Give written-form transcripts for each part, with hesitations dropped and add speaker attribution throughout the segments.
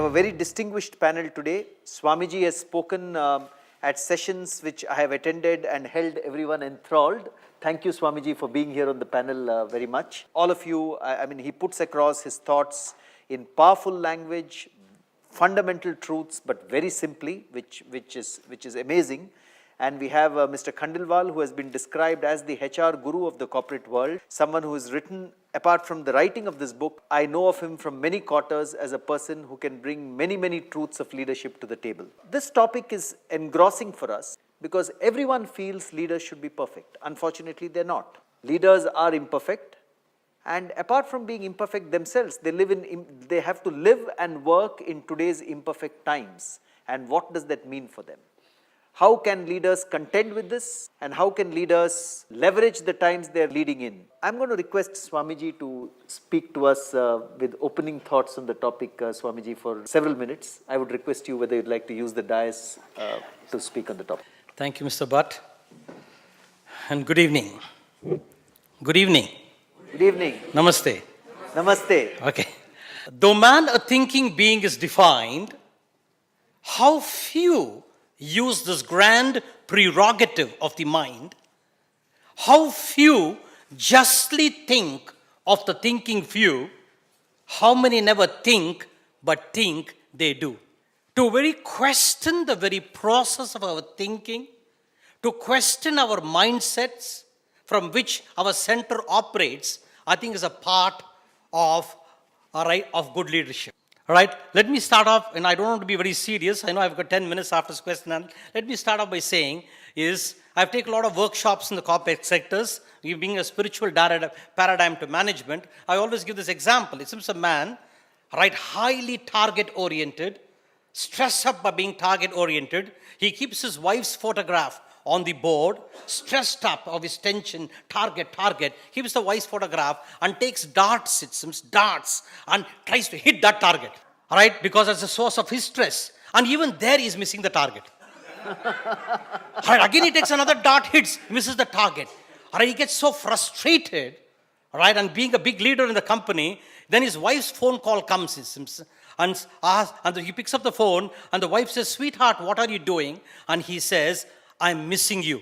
Speaker 1: a very distinguished panel today. Swamiji has spoken at sessions which I have attended and held everyone enthralled. Thank you, Swamiji, for being here on the panel very much. All of you, I mean, he puts across his thoughts in powerful language, fundamental truths, but very simply, which is amazing. And we have Mr. Khandelwal, who has been described as the HR guru of the corporate world, someone who has written, apart from the writing of this book, I know of him from many quarters as a person who can bring many truths of leadership to the table. This topic is engrossing for us because everyone feels leaders should be perfect. Unfortunately, they're not. Leaders are imperfect. And apart from being imperfect themselves, they have to live and work in today's imperfect times. And what does that mean for them? How can leaders contend with this? And how can leaders leverage the times they're leading in? I'm going to request Swamiji to speak to us with opening thoughts on the topic, Swamiji, for several minutes. I would request you whether you'd like to use the dais to speak on the topic.
Speaker 2: Thank you, Mr. Bhatt. And good evening. Good evening.
Speaker 1: Good evening.
Speaker 2: Namaste.
Speaker 1: Namaste.
Speaker 2: Okay. Though man a thinking being is defined, how few use this grand prerogative of the mind, how few justly think of the thinking few, how many never think but think they do. To very question the very process of our thinking, to question our mindsets from which our center operates, I think is a part of good leadership. All right, let me start off, and I don't want to be very serious. I know I've got 10 minutes after this question. And let me start off by saying I've taken a lot of workshops in the corporate sectors, giving a spiritual paradigm to management. I always give this example. It seems a man, highly target-oriented, stressed up by being target-oriented. He keeps his wife's photograph on the board, stressed up of his tension, target, keeps the wife's photograph and takes darts, it seems, and tries to hit that target, all right, because that's the source of his stress. And even there he's missing the target. All right, again he takes another dart, hits, misses the target. All right, he gets so frustrated, all right, and being a big leader in the company, then his wife's phone call comes, it seems, and he picks up the phone, and the wife says, "Sweetheart, what are you doing?" And he says, "I'm missing you."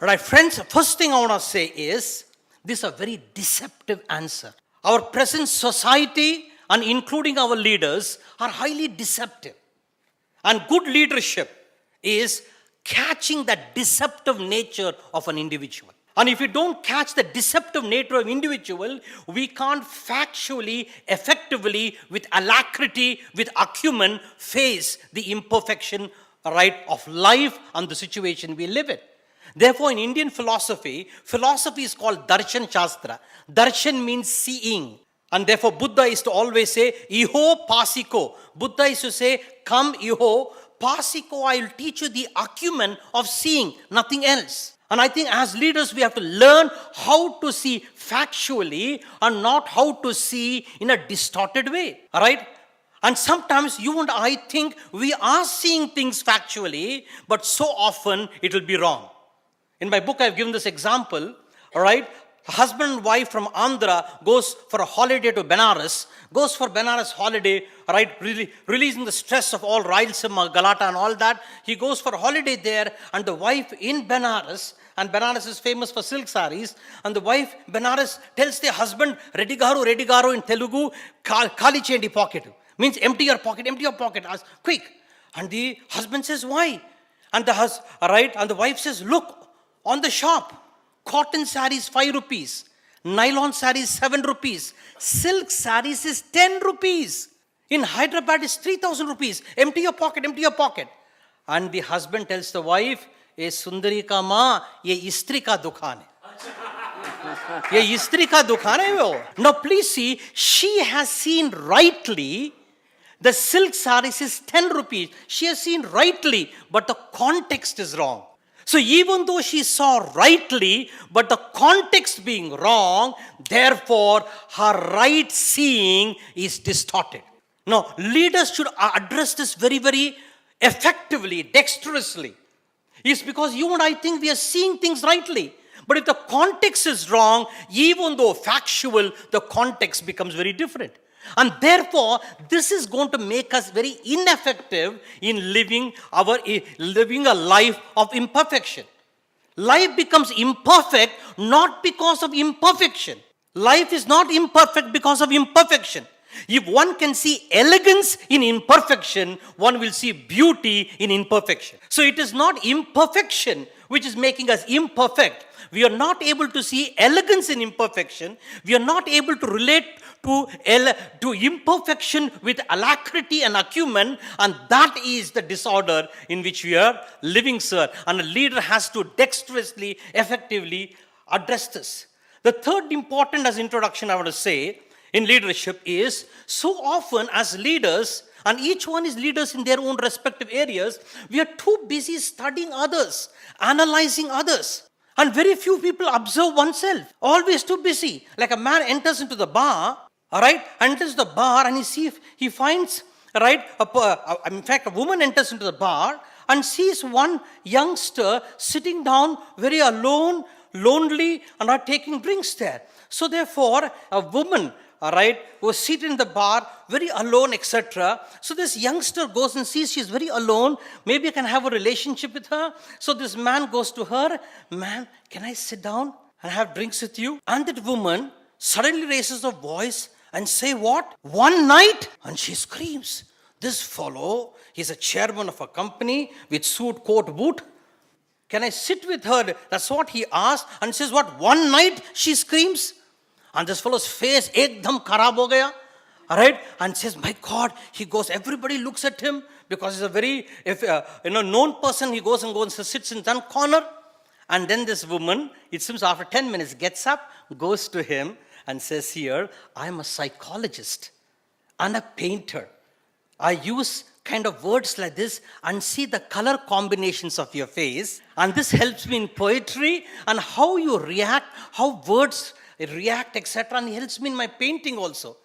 Speaker 2: Right, friends, first thing I want to say is, this is a very deceptive answer. Our present society, and including our leaders, are highly deceptive. And good leadership is catching that deceptive nature of an individual. And if we don't catch the deceptive nature of individual, we can't factually, effectively, with alacrity, with acumen, face the imperfection, of life and the situation we live in. Therefore, in Indian philosophy is called Darshan Shastra. Darshan means seeing. And therefore, Buddha is to always say, "Iho pasiko." Buddha is to say, "Come, Iho, pasiko, I will teach you the acumen of seeing, nothing else." And I think as leaders, we have to learn how to see factually and not how to see in a distorted way. All right? And sometimes you and I think we are seeing things factually, but so often it will be wrong. In my book, I've given this example. All right? A husband and wife from Andhra goes for a holiday to Benares, goes for Benares holiday, really releasing the stress of all Rayalaseema, Galata and all that. He goes for a holiday there, and the wife in Benares, and Benares is famous for silk saris, and the wife, Benares, tells the husband, Reddy garu in Telugu, Kali chendi pocket. Means empty your pocket, quick. And the husband says, "Why?" And the wife says, "Look, on the shop, cotton saris 5 rupees, nylon saris 7 rupees, silk saris is 10 rupees. In Hyderabad is 3,000 rupees. Empty your pocket. And the husband tells the wife, "Ye sundari ka maa, ye istri ka dukhan hai." Ye istri ka dukhan hai wo. Now please see, she has seen rightly, the silk saris is 10 rupees. She has seen rightly, but the context is wrong. So even though she saw rightly, but the context being wrong, therefore her right seeing is distorted. Now, leaders should address this very effectively, dexterously. It's because you and I think we are seeing things rightly. But if the context is wrong, even though factual, the context becomes very different. And therefore, this is going to make us very ineffective in living a life of imperfection. Life becomes imperfect not because of imperfection. Life is not imperfect because of imperfection. If one can see elegance in imperfection, one will see beauty in imperfection. So it is not imperfection which is making us imperfect. We are not able to see elegance in imperfection. We are not able to relate to imperfection with alacrity and acumen, and that is the disorder in which we are living, sir. And a leader has to dexterously, effectively address this. The third important as introduction I want to say in leadership is, so often as leaders, and each one is leaders in their own respective areas, we are too busy studying others, analyzing others. And very few people observe oneself. Always too busy. Like a man enters into the bar, all right, enters the bar and he finds, right, in fact, a woman enters into the bar and sees one youngster sitting down very alone, lonely, and not taking drinks there. So therefore, a woman, all right, was seated in the bar, very alone, etc. So this youngster goes and sees she's very alone. Maybe I can have a relationship with her. So this man goes to her, "Ma'am, can I sit down and have drinks with you?" And that woman suddenly raises her voice and say, "What? One night?" And she screams. This fellow, he's a chairman of a company with suit, coat, boot. Can I sit with her? That's what he asked. And says, "What? One night?" She screams. And this fellow's face ekdam kharab ho gaya. All right? And says, "My God," he goes, everybody looks at him because he's a very known person. He goes and sits in one corner. And then this woman, it seems after 10 minutes, gets up, goes to him and says, "Here, I'm a psychologist and a painter. I use kind of words like this and see the color combinations of your face. And this helps me in poetry and how you react, how words react, etc. And it helps me in my painting also."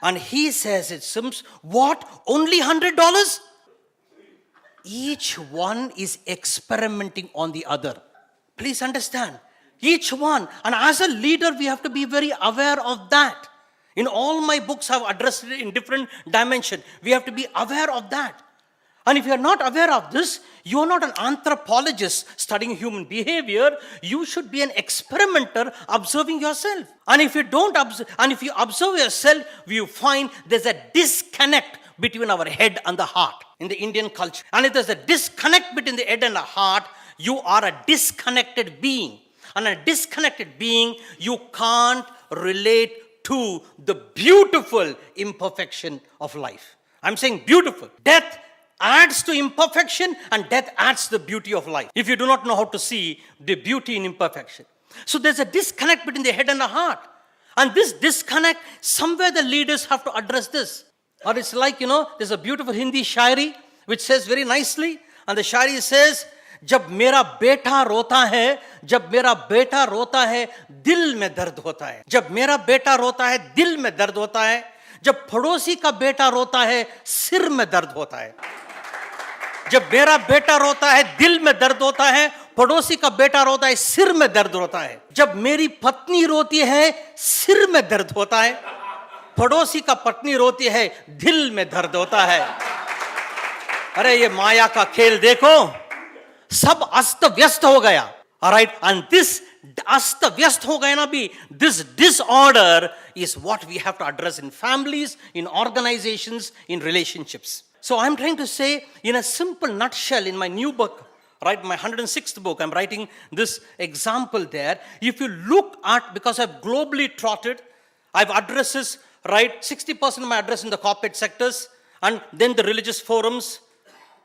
Speaker 2: And he says, it seems, "What? Only $100? Each one is experimenting on the other. Please understand. Each one. And as a leader, we have to be very aware of that. In all my books, I've addressed it in different dimensions. We have to be aware of that. And if you are not aware of this, you are not an anthropologist studying human behavior. You should be an experimenter observing yourself. And if you don't observe, and if you observe yourself, you find there's a disconnect between our head and the heart in the Indian culture. And if there's a disconnect between the head and the heart, you are a disconnected being. And a disconnected being, you can't relate to the beautiful imperfection of life. I'm saying beautiful. Death adds to imperfection and death adds the beauty of life. If you do not know how to see the beauty in imperfection. So there's a disconnect between the head and the heart. And this disconnect, somewhere the leaders have to address this. Or it's like, there's a beautiful Hindi shairi which says very nicely. And the shairi says, "जब मेरा बेटा रोता है, जब मेरा बेटा रोता है, दिल में दर्द होता है. जब मेरा बेटा रोता है, दिल में दर्द होता है. जब पड़ोसी का बेटा रोता है, सिर में दर्द होता है. जब मेरा बेटा रोता है, दिल में दर्द होता है. पड़ोसी का बेटा रोता है, सिर में दर्द होता है. जब मेरी पत्नी रोती है, सिर में दर्द होता है. पड़ोसी का पत्नी रोती है, दिल में दर्द होता है." अरे ये माया का खेल देखो, सब अस्त व्यस्त हो गया. All right, and this अस्त व्यस्त हो गया ना भी, this disorder is what we have to address in families, in organizations, in relationships. So I'm trying to say in a simple nutshell in my new book, right, my 106th book, I'm writing this example there. If you look at, because I've globally trotted, I've addresses, right, 60% of my address in the corporate sectors and then the religious forums.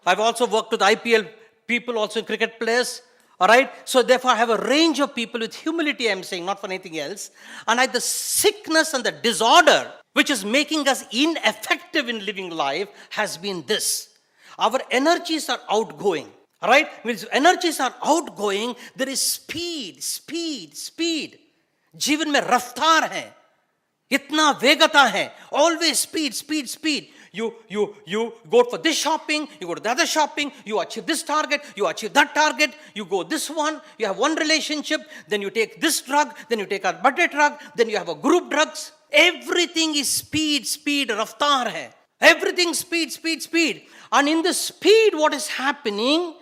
Speaker 2: I've also worked with IPL people, also cricket players. All right. So therefore, I have a range of people with humility, I'm saying, not for anything else. And the sickness and the disorder which is making us ineffective in living life has been this. Our energies are outgoing. All right. When energies are outgoing, there is speed. जीवन में रफ्तार है, इतना वेगता है, always speed. You go for this shopping, you go to the other shopping, you achieve this target, you achieve that target, you go this one, you have one relationship, then you take this drug, then you take a birthday drug, then you have a group drugs. Everything is speed, speed, raftar hai. Everything speed, speed, speed. And in the speed, what is happening?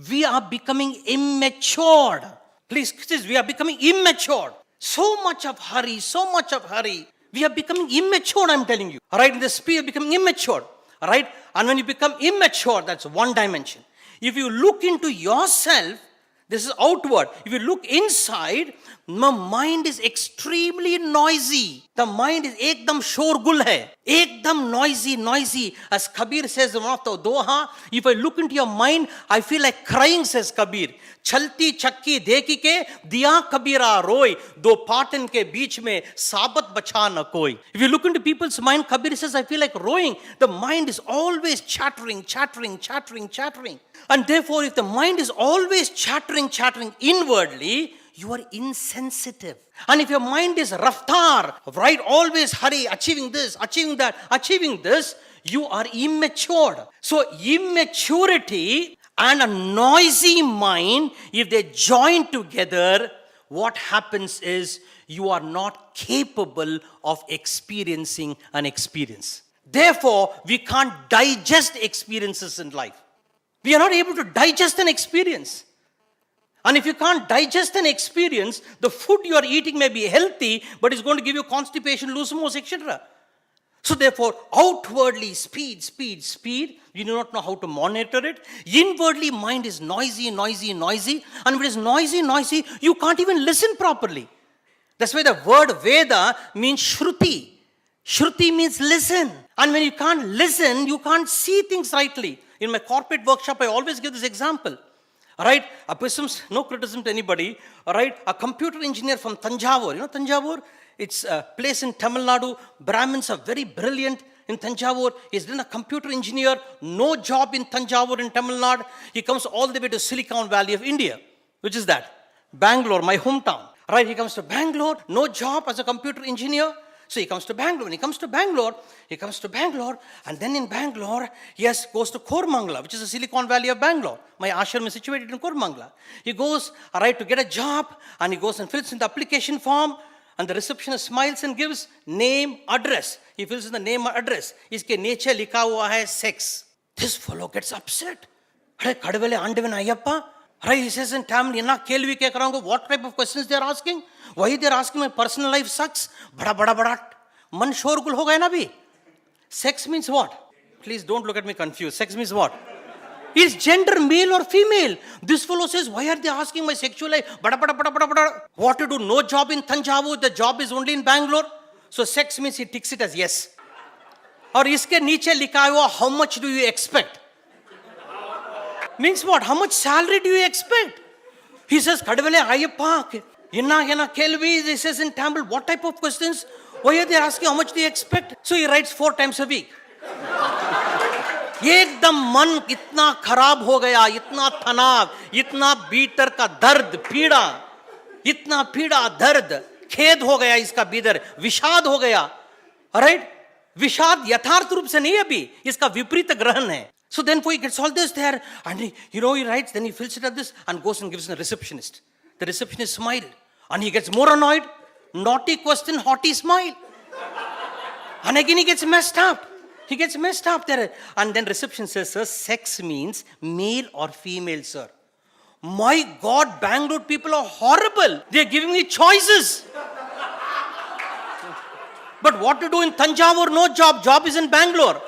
Speaker 2: We are becoming immature. Please, we are becoming immature. So much of hurry, so much of hurry. We are becoming immature, I'm telling you. All right, in the speed of becoming immature. All right, and when you become immature, that's one dimension. If you look into yourself, this is outward. If you look inside, my mind is extremely noisy. The mind is ekdam shorgul hai. Ekdam noisy, noisy. As Kabir says in one of the Doha, if I look into your mind, I feel like crying, says Kabir. Chalti chakki dekhi ke diya kabira roy. Do patan ke beech mein sabat bacha na koi. If you look into people's mind, Kabir says, I feel like rowing. The mind is always chattering, chattering, chattering, chattering. And therefore, if the mind is always chattering, chattering inwardly, you are insensitive. And if your mind is raftar, right, always hurry, achieving this, achieving that, achieving this, you are immature. So immaturity and a noisy mind, if they join together, what happens is you are not capable of experiencing an experience. Therefore, we can't digest experiences in life. We are not able to digest an experience. And if you can't digest an experience, the food you are eating may be healthy, but it's going to give you constipation, loose motion, etc. So therefore, outwardly, speed, speed, speed, you do not know how to monitor it. Inwardly, mind is noisy, noisy, noisy. And if it is noisy, noisy, you can't even listen properly. That's why the word Veda means Shruti. Shruti means listen. And when you can't listen, you can't see things rightly. In my corporate workshop, I always give this example. All right, no criticism to anybody. All right, a computer engineer from Tanjavur. You know Tanjavur? It's a place in Tamil Nadu. Brahmins are very brilliant in Tanjavur. He's been a computer engineer, no job in Tanjavur in Tamil Nadu. He comes all the way to Silicon Valley of India. Which is that? Bangalore, my hometown. All right, he comes to Bangalore, no job as a computer engineer. So he comes to Bangalore. When he comes to Bangalore, and then in Bangalore, he goes to Koramangala, which is the Silicon Valley of Bangalore. My ashram is situated in Koramangala. He goes, all right, to get a job, and he goes and fills in the application form, and the receptionist smiles and gives name, address. He fills in the name and address. Iske niche likha hua hai sex. This fellow gets upset. Hey, kadavele andevena ayyappa. Right, he says in Tamil, what type of questions they are asking? Why they are asking my personal life sucks? Bada. Man shorgul ho gaya na bhi. Sex means what? Please don't look at me confused. Sex means what? Is gender male or female? This fellow says, why are they asking my sexual life? Bada. What to do? No job in Tanjavur. The job is only in Bangalore. So sex means he ticks it as yes. Or iske niche likha hua, how much do you expect? Means what? How much salary do you expect? He says, Kadavale Ayappa, Inna Kelvi, he says in Tamil, what type of questions? Why are they asking how much do you expect? So he writes 4 times a week. Ekdam man itna kharab ho gaya, itna tanav, itna beater ka dard, pida, itna pida dard, khed ho gaya iska bidar, vishad ho gaya. Alright? Vishad yatharth roop se nahi abhi, iska viprita grahan hai. So then he gets all this there, and he writes, then he fills it at this and goes and gives it to the receptionist. The receptionist smiled, and he gets more annoyed. Naughty question, haughty smile. And again he gets messed up. He gets messed up there. And then reception says, sir, sex means male or female, sir. My God, Bangalore people are horrible. They are giving me choices. But what to do in Tanjavur? No job. Job is in Bangalore.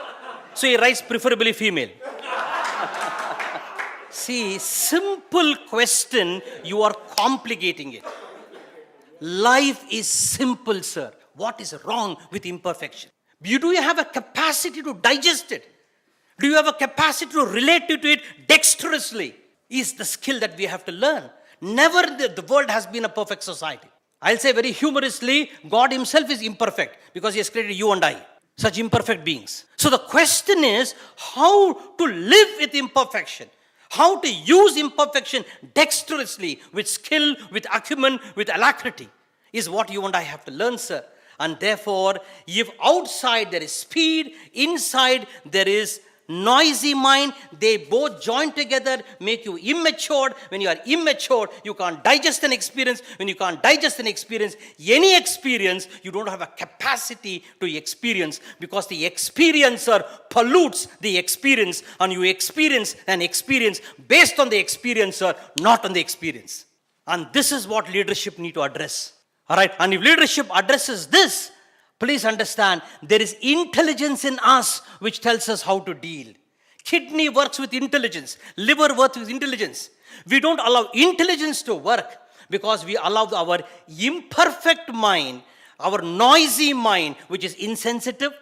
Speaker 2: So he writes preferably female. See, simple question, you are complicating it. Life is simple, sir. What is wrong with imperfection? Do you have a capacity to digest it? Do you have a capacity to relate to it dexterously? Is the skill that we have to learn. Never the world has been a perfect society. I'll say very humorously, God himself is imperfect because he has created you and I. Such imperfect beings. So the question is how to live with imperfection. How to use imperfection dexterously, with skill, with acumen, with alacrity, is what you and I have to learn, sir. And therefore, if outside there is speed, inside there is noisy mind, they both join together, make you immature. When you are immature, you can't digest an experience. When you can't digest an experience, any experience, you don't have a capacity to experience, because the experiencer pollutes the experience, and you experience an experience based on the experiencer, not on the experience. And this is what leadership need to address. All right. And if leadership addresses this, please understand, there is intelligence in us which tells us how to deal. Kidney works with intelligence. Liver works with intelligence. We don't allow intelligence to work because we allow our imperfect mind, our noisy mind, which is insensitive,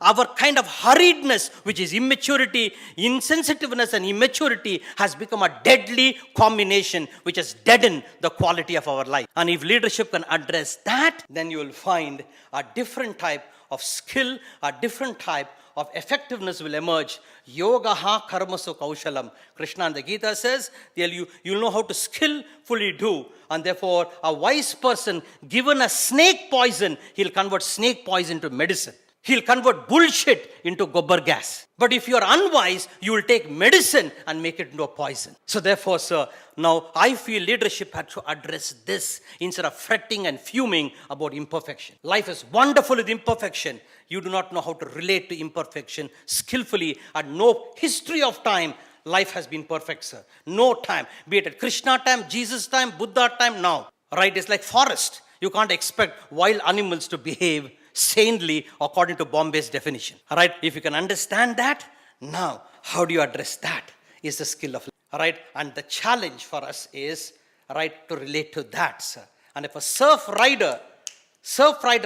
Speaker 2: our kind of hurriedness, which is immaturity, insensitiveness and immaturity, has become a deadly combination which has deadened the quality of our life. And if leadership can address that, then you will find a different type of skill, a different type of effectiveness will emerge. Yogaha karmasu kaushalam. Krishna in the Gita says, you'll know how to skillfully do. And therefore, a wise person given a snake poison, he'll convert snake poison to medicine. He'll convert bullshit into gobar gas. But if you are unwise, you will take medicine and make it into a poison. So therefore, sir, now I feel leadership had to address this instead of fretting and fuming about imperfection. Life is wonderful with imperfection. You do not know how to relate to imperfection skillfully. At no history of time, life has been perfect, sir. No time. Be it at Krishna time, Jesus time, Buddha time, now. Right? It's like forest. You can't expect wild animals to behave sanely according to Bombay's definition. All right, if you can understand that, now how do you address that is the skill of. All right, and the challenge for us is, all right, to relate to that, sir. And if a surf rider,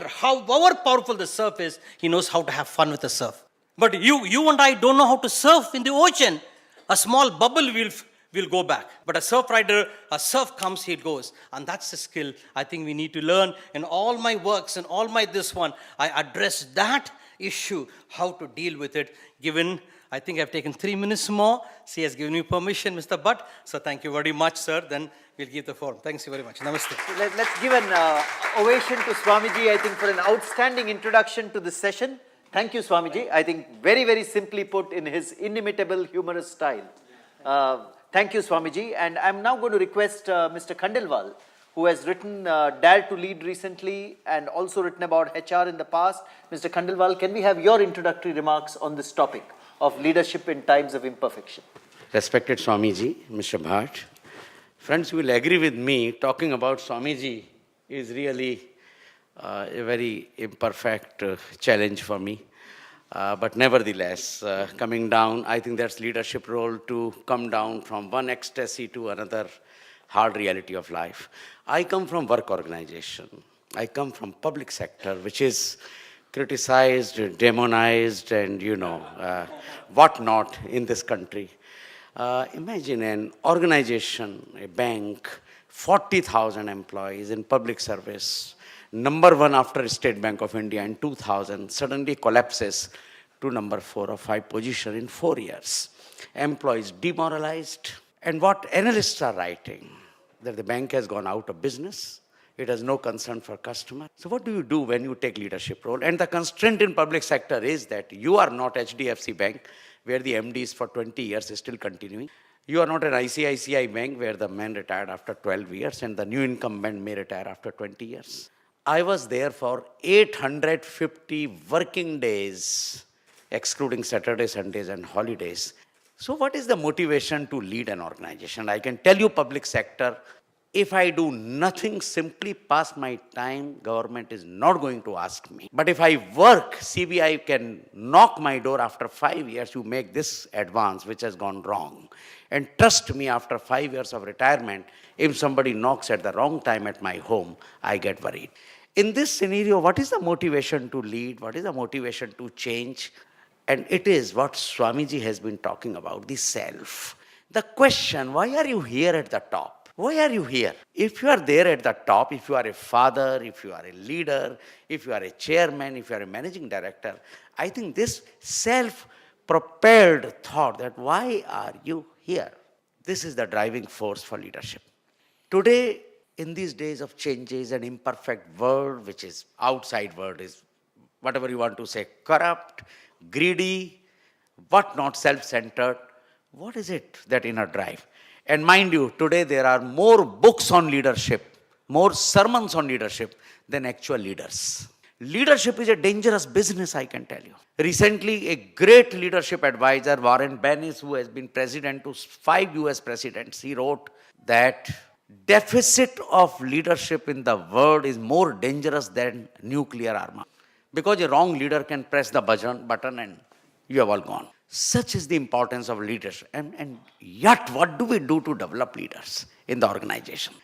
Speaker 2: however powerful the surf is, he knows how to have fun with the surf. But you and I don't know how to surf in the ocean. A small bubble will go back. But a surf rider, a surf comes, he goes. And that's the skill I think we need to learn. In all my works and all my this one, I address that issue, how to deal with it, given, I think I've taken 3 minutes more. She has given me permission, Mr. Bhatt. So thank you very much, sir. Then we'll give the forum. Thanks you very much. Namaste.
Speaker 1: Let's give an ovation to Swamiji, I think, for an outstanding introduction to this session. Thank you, Swamiji. I think very, very simply put in his inimitable humorous style. Thank you, Swamiji. And I'm now going to request Mr. Khandelwal, who has written Dare to Lead recently and also written about HR in the past. Mr. Khandelwal, can we have your introductory remarks on this topic of leadership in times of imperfection?
Speaker 3: Respected Swamiji, Mr. Bhatt. Friends, you will agree with me, talking about Swamiji is really a very imperfect challenge for me. But nevertheless, coming down, I think that's leadership role to come down from one ecstasy to another hard reality of life. I come from work organization. I come from public sector, which is criticized, demonized, and whatnot in this country. Imagine an organization, a bank, 40,000 employees in public service, number 1 after State Bank of India in 2000, suddenly collapses to number 4 or 5 position in 4 years. Employees demoralized. And what analysts are writing, that the bank has gone out of business, it has no concern for customer. So what do you do when you take leadership role? And the constraint in public sector is that you are not HDFC Bank, where the MD is for 20 years is still continuing. You are not an ICICI Bank, where the man retired after 12 years and the new incumbent may retire after 20 years. I was there for 850 working days, excluding Saturdays, Sundays, and holidays. So what is the motivation to lead an organization? I can tell you, public sector, if I do nothing, simply pass my time, government is not going to ask me. But if I work, CBI can knock my door after 5 years, you make this advance, which has gone wrong. And trust me, after 5 years of retirement, if somebody knocks at the wrong time at my home, I get worried. In this scenario, what is the motivation to lead? What is the motivation to change? And it is what Swamiji has been talking about, the self. The question, why are you here at the top? Why are you here? If you are there at the top, if you are a father, if you are a leader, if you are a chairman, if you are a managing director, I think this self-propelled thought that why are you here? This is the driving force for leadership. Today, in these days of changes and imperfect world, which is outside world, is whatever you want to say, corrupt, greedy, whatnot, self-centered, What is it, that inner drive? And mind you, today there are more books on leadership, more sermons on leadership than actual leaders. Leadership is a dangerous business, I can tell you. Recently, a great leadership advisor, Warren Bennis, who has been president to 5 US presidents, he wrote that deficit of leadership in the world is more dangerous than nuclear armor. Because a wrong leader can press the button and you have all gone. Such is the importance of leadership. And yet, what do we do to develop leaders in the organization?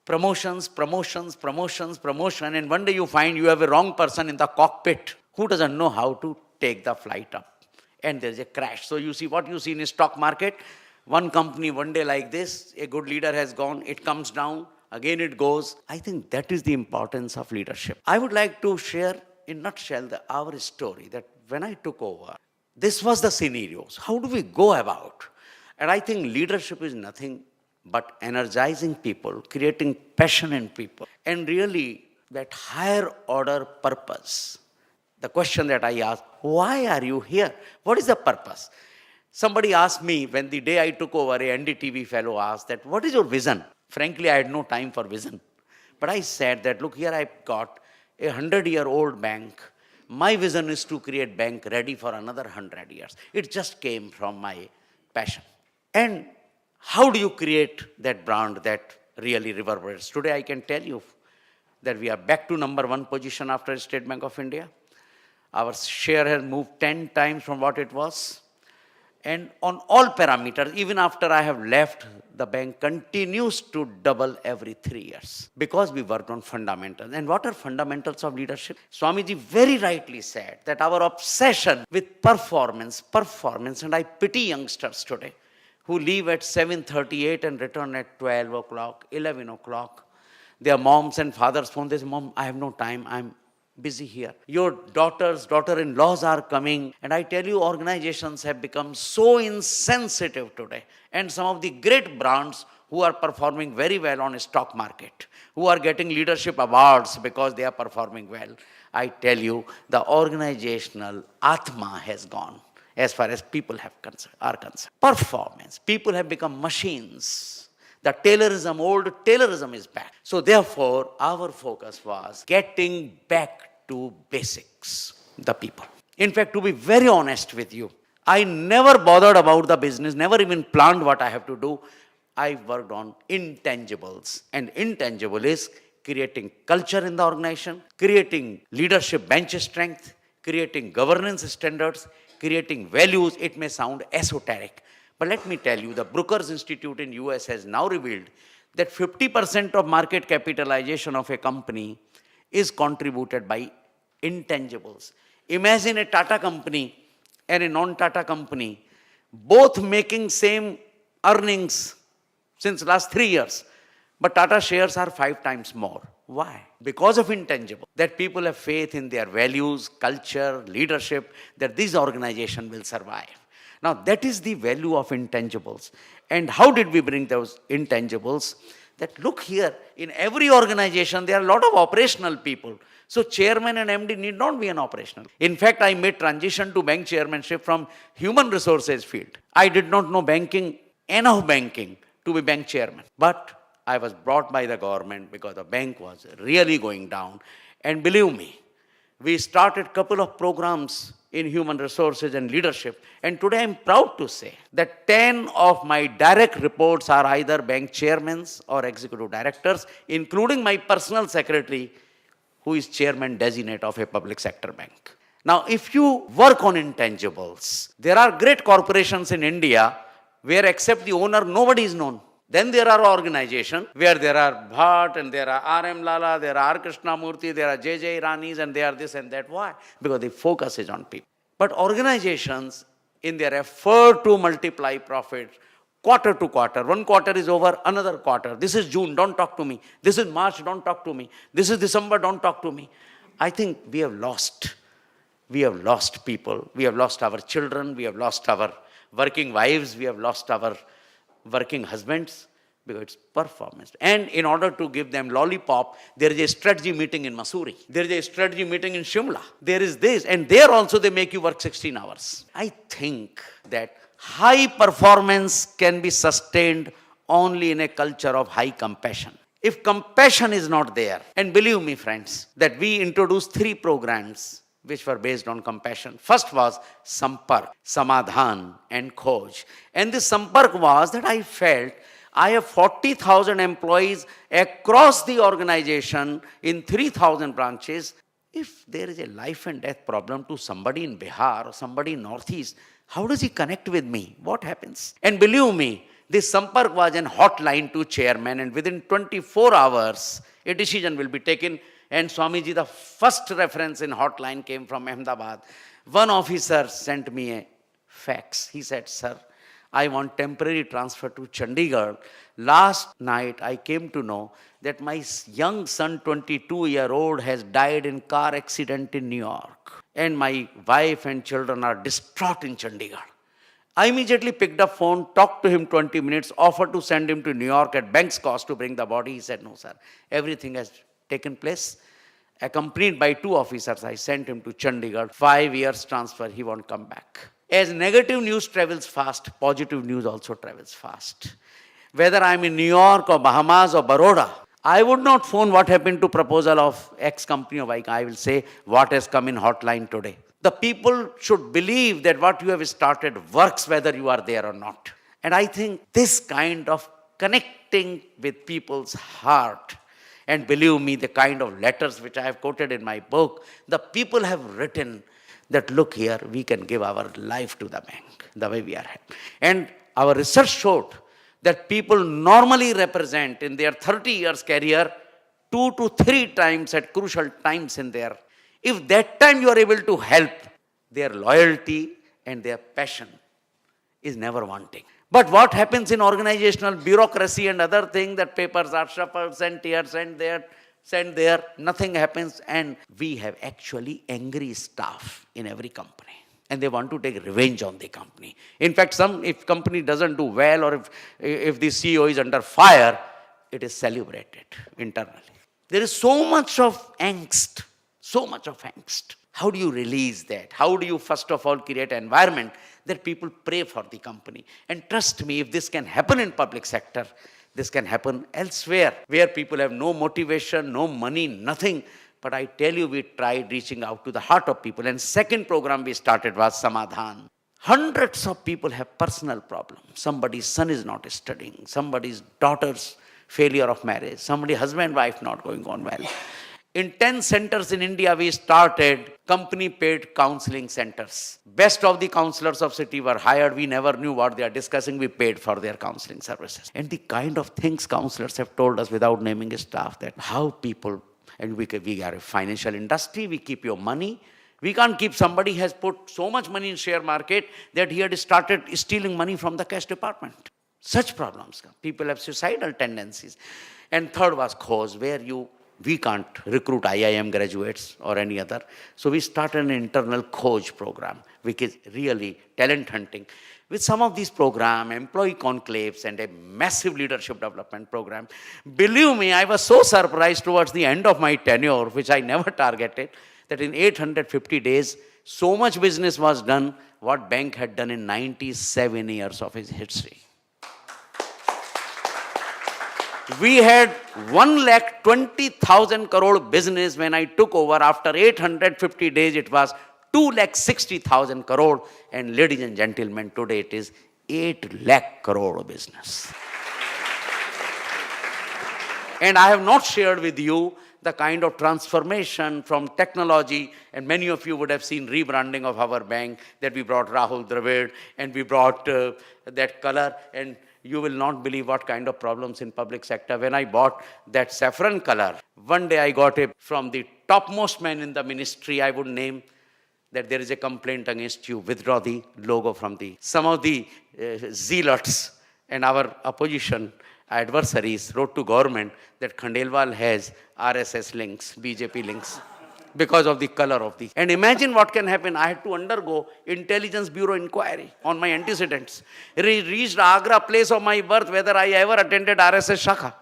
Speaker 3: Promotions, promotions, promotions, promotion. And one day you find you have a wrong person in the cockpit who doesn't know how to take the flight up. And there's a crash. So you see what you see in a stock market. One company one day like this, a good leader has gone, it comes down, again it goes. I think that is the importance of leadership. I would like to share in a nutshell our story that when I took over, this was the scenarios. How do we go about? And I think leadership is nothing but energizing people, creating passion in people, and really that higher order purpose. The question that I asked, why are you here? What is the purpose? Somebody asked me when the day I took over, a NDTV fellow asked that, what is your vision? Frankly, I had no time for vision. But I said that, look, here I've got a 100-year-old bank. My vision is to create bank ready for another 100 years. It just came from my passion. And how do you create that brand that really reverberates? Today I can tell you that we are back to number 1 position after State Bank of India. Our share has moved 10 times from what it was. And on all parameters, even after I have left, the bank continues to double every 3 years because we worked on fundamentals. And what are fundamentals of leadership? Swamiji very rightly said that our obsession with performance, and I pity youngsters today who leave at 7:38 and return at 12 o'clock, 11 o'clock. Their moms and fathers phone, they say, Mom, I have no time, I'm busy here. Your daughter-in-laws are coming. And I tell you, organizations have become so insensitive today. And some of the great brands who are performing very well on a stock market, who are getting leadership awards because they are performing well, I tell you, the organizational Atma has gone as far as people are concerned. Performance. People have become machines. The old Taylorism is back. So therefore, our focus was getting back to basics, the people. In fact, to be very honest with you, I never bothered about the business, never even planned what I have to do. I worked on intangibles. And intangible is creating culture in the organization, creating leadership bench strength, creating governance standards, creating values. It may sound esoteric. But let me tell you, the Brookers Institute in US has now revealed that 50% of market capitalization of a company is contributed by intangibles. Imagine a Tata company and a non-Tata company, both making same earnings since last 3 years, but Tata shares are 5 times more. Why? Because of intangible. That people have faith in their values, culture, leadership, that this organization will survive. Now, that is the value of intangibles. And how did we bring those intangibles? That look here, in every organization, there are a lot of operational people. So, chairman and MD need not be an operational. In fact, I made transition to bank chairmanship from human resources field. I did not know banking, enough banking to be bank chairman. But I was brought by the government because the bank was really going down. And believe me, we started a couple of programs in human resources and leadership. And today I'm proud to say that 10 of my direct reports are either bank chairmen or executive directors, including my personal secretary, who is chairman designate of a public sector bank. Now, if you work on intangibles, there are great corporations in India where except the owner, nobody is known. Then there are organizations where there are Bhatt and there are R.M. Lala, there are R. Krishnamurthy, there are J.J. Iranis and they are this and that. Why? Because the focus is on people. But organizations, in their effort to multiply profit, quarter to quarter, one quarter is over, another quarter. This is June, don't talk to me. This is March, don't talk to me. This is December, don't talk to me. I think we have lost. We have lost people. We have lost our children. We have lost our working wives. We have lost our working husbands, because it's performance. And in order to give them lollipop, there is a strategy meeting in Mussoorie. There is a strategy meeting in Shimla. There is this. And there also they make you work 16 hours. I think that high performance can be sustained only in a culture of high compassion. If compassion is not there, and believe me, friends, that we introduced 3 programs which were based on compassion. First was Sampark, Samadhan, and Khoj. And this Sampark was that I felt I have 40,000 employees across the organization in 3,000 branches. If there is a life and death problem to somebody in Bihar or somebody in Northeast, how does he connect with me? What happens? And believe me, this Sampark was an hotline to chairman, and within 24 hours, a decision will be taken. And Swamiji, the first reference in hotline came from Ahmedabad. One officer sent me a fax. He said, sir, I want temporary transfer to Chandigarh. Last night, I came to know that my young son, 22-year-old, has died in car accident in New York. And my wife and children are distraught in Chandigarh. I immediately picked up phone, talked to him 20 minutes, offered to send him to New York at bank's cost to bring the body. He said, no, sir, everything has taken place. Accompanied by 2 officers, I sent him to Chandigarh. 5 years transfer, he won't come back. As negative news travels fast, positive news also travels fast. Whether I'm in New York or Bahamas or Baroda, I would not phone what happened to proposal of X company or Y. I will say what has come in hotline today. The people should believe that what you have started works whether you are there or not. And I think this kind of connecting with people's heart, and believe me, the kind of letters which I have quoted in my book, the people have written that, look here, we can give our life to the bank, the way we are. And our research showed that people normally represent in their 30 years career 2 to 3 times at crucial times in their. If that time you are able to help, their loyalty and their passion is never wanting. But what happens in organizational bureaucracy and other things, that papers are shuffled, sent here, sent there, nothing happens. And we have actually angry staff in every company. And they want to take revenge on the company. In fact, if company doesn't do well, or if the CEO is under fire, it is celebrated internally. There is so much of angst, so much of angst. How do you release that? How do you, first of all, create an environment that people pray for the company? And trust me, if this can happen in public sector, this can happen elsewhere, where people have no motivation, no money, nothing. But I tell you, we tried reaching out to the heart of people. And second program we started was Samadhan. Hundreds of people have personal problems. Somebody's son is not studying. Somebody's daughter's failure of marriage. Somebody's husband, wife not going on well. In 10 centers in India, we started company-paid counseling centers. Best of the counselors of city were hired. We never knew what they are discussing. We paid for their counseling services. And the kind of things counselors have told us without naming staff, that how people, and we are a financial industry, we keep your money. We can't keep somebody has put so much money in share market that he had started stealing money from the cash department. Such problems come. People have suicidal tendencies. And third was Khoj, where we can't recruit IIM graduates or any other. So we started an internal Khoj program, which is really talent hunting. With some of these programs, employee conclaves and a massive leadership development program. Believe me, I was so surprised towards the end of my tenure, which I never targeted, that in 850 days, so much business was done, what bank had done in 97 years of its history. We had 1,20,000 crore business when I took over. After 850 days, it was 2,60,000 crore. And ladies and gentlemen, today it is 8 lakh crore business. And I have not shared with you the kind of transformation from technology, and many of you would have seen rebranding of our bank, that we brought Rahul Dravid, and we brought that color, and you will not believe what kind of problems in public sector. When I bought that saffron color, one day I got it from the topmost man in the ministry, I would name, that there is a complaint against you, withdraw the logo from the. Some of the zealots and our opposition adversaries wrote to government that Khandelwal has RSS links, BJP links, because of the color of the. And imagine what can happen. I had to undergo Intelligence Bureau inquiry on my antecedents. Reached Agra, place of my birth, whether I ever attended RSS Shakha.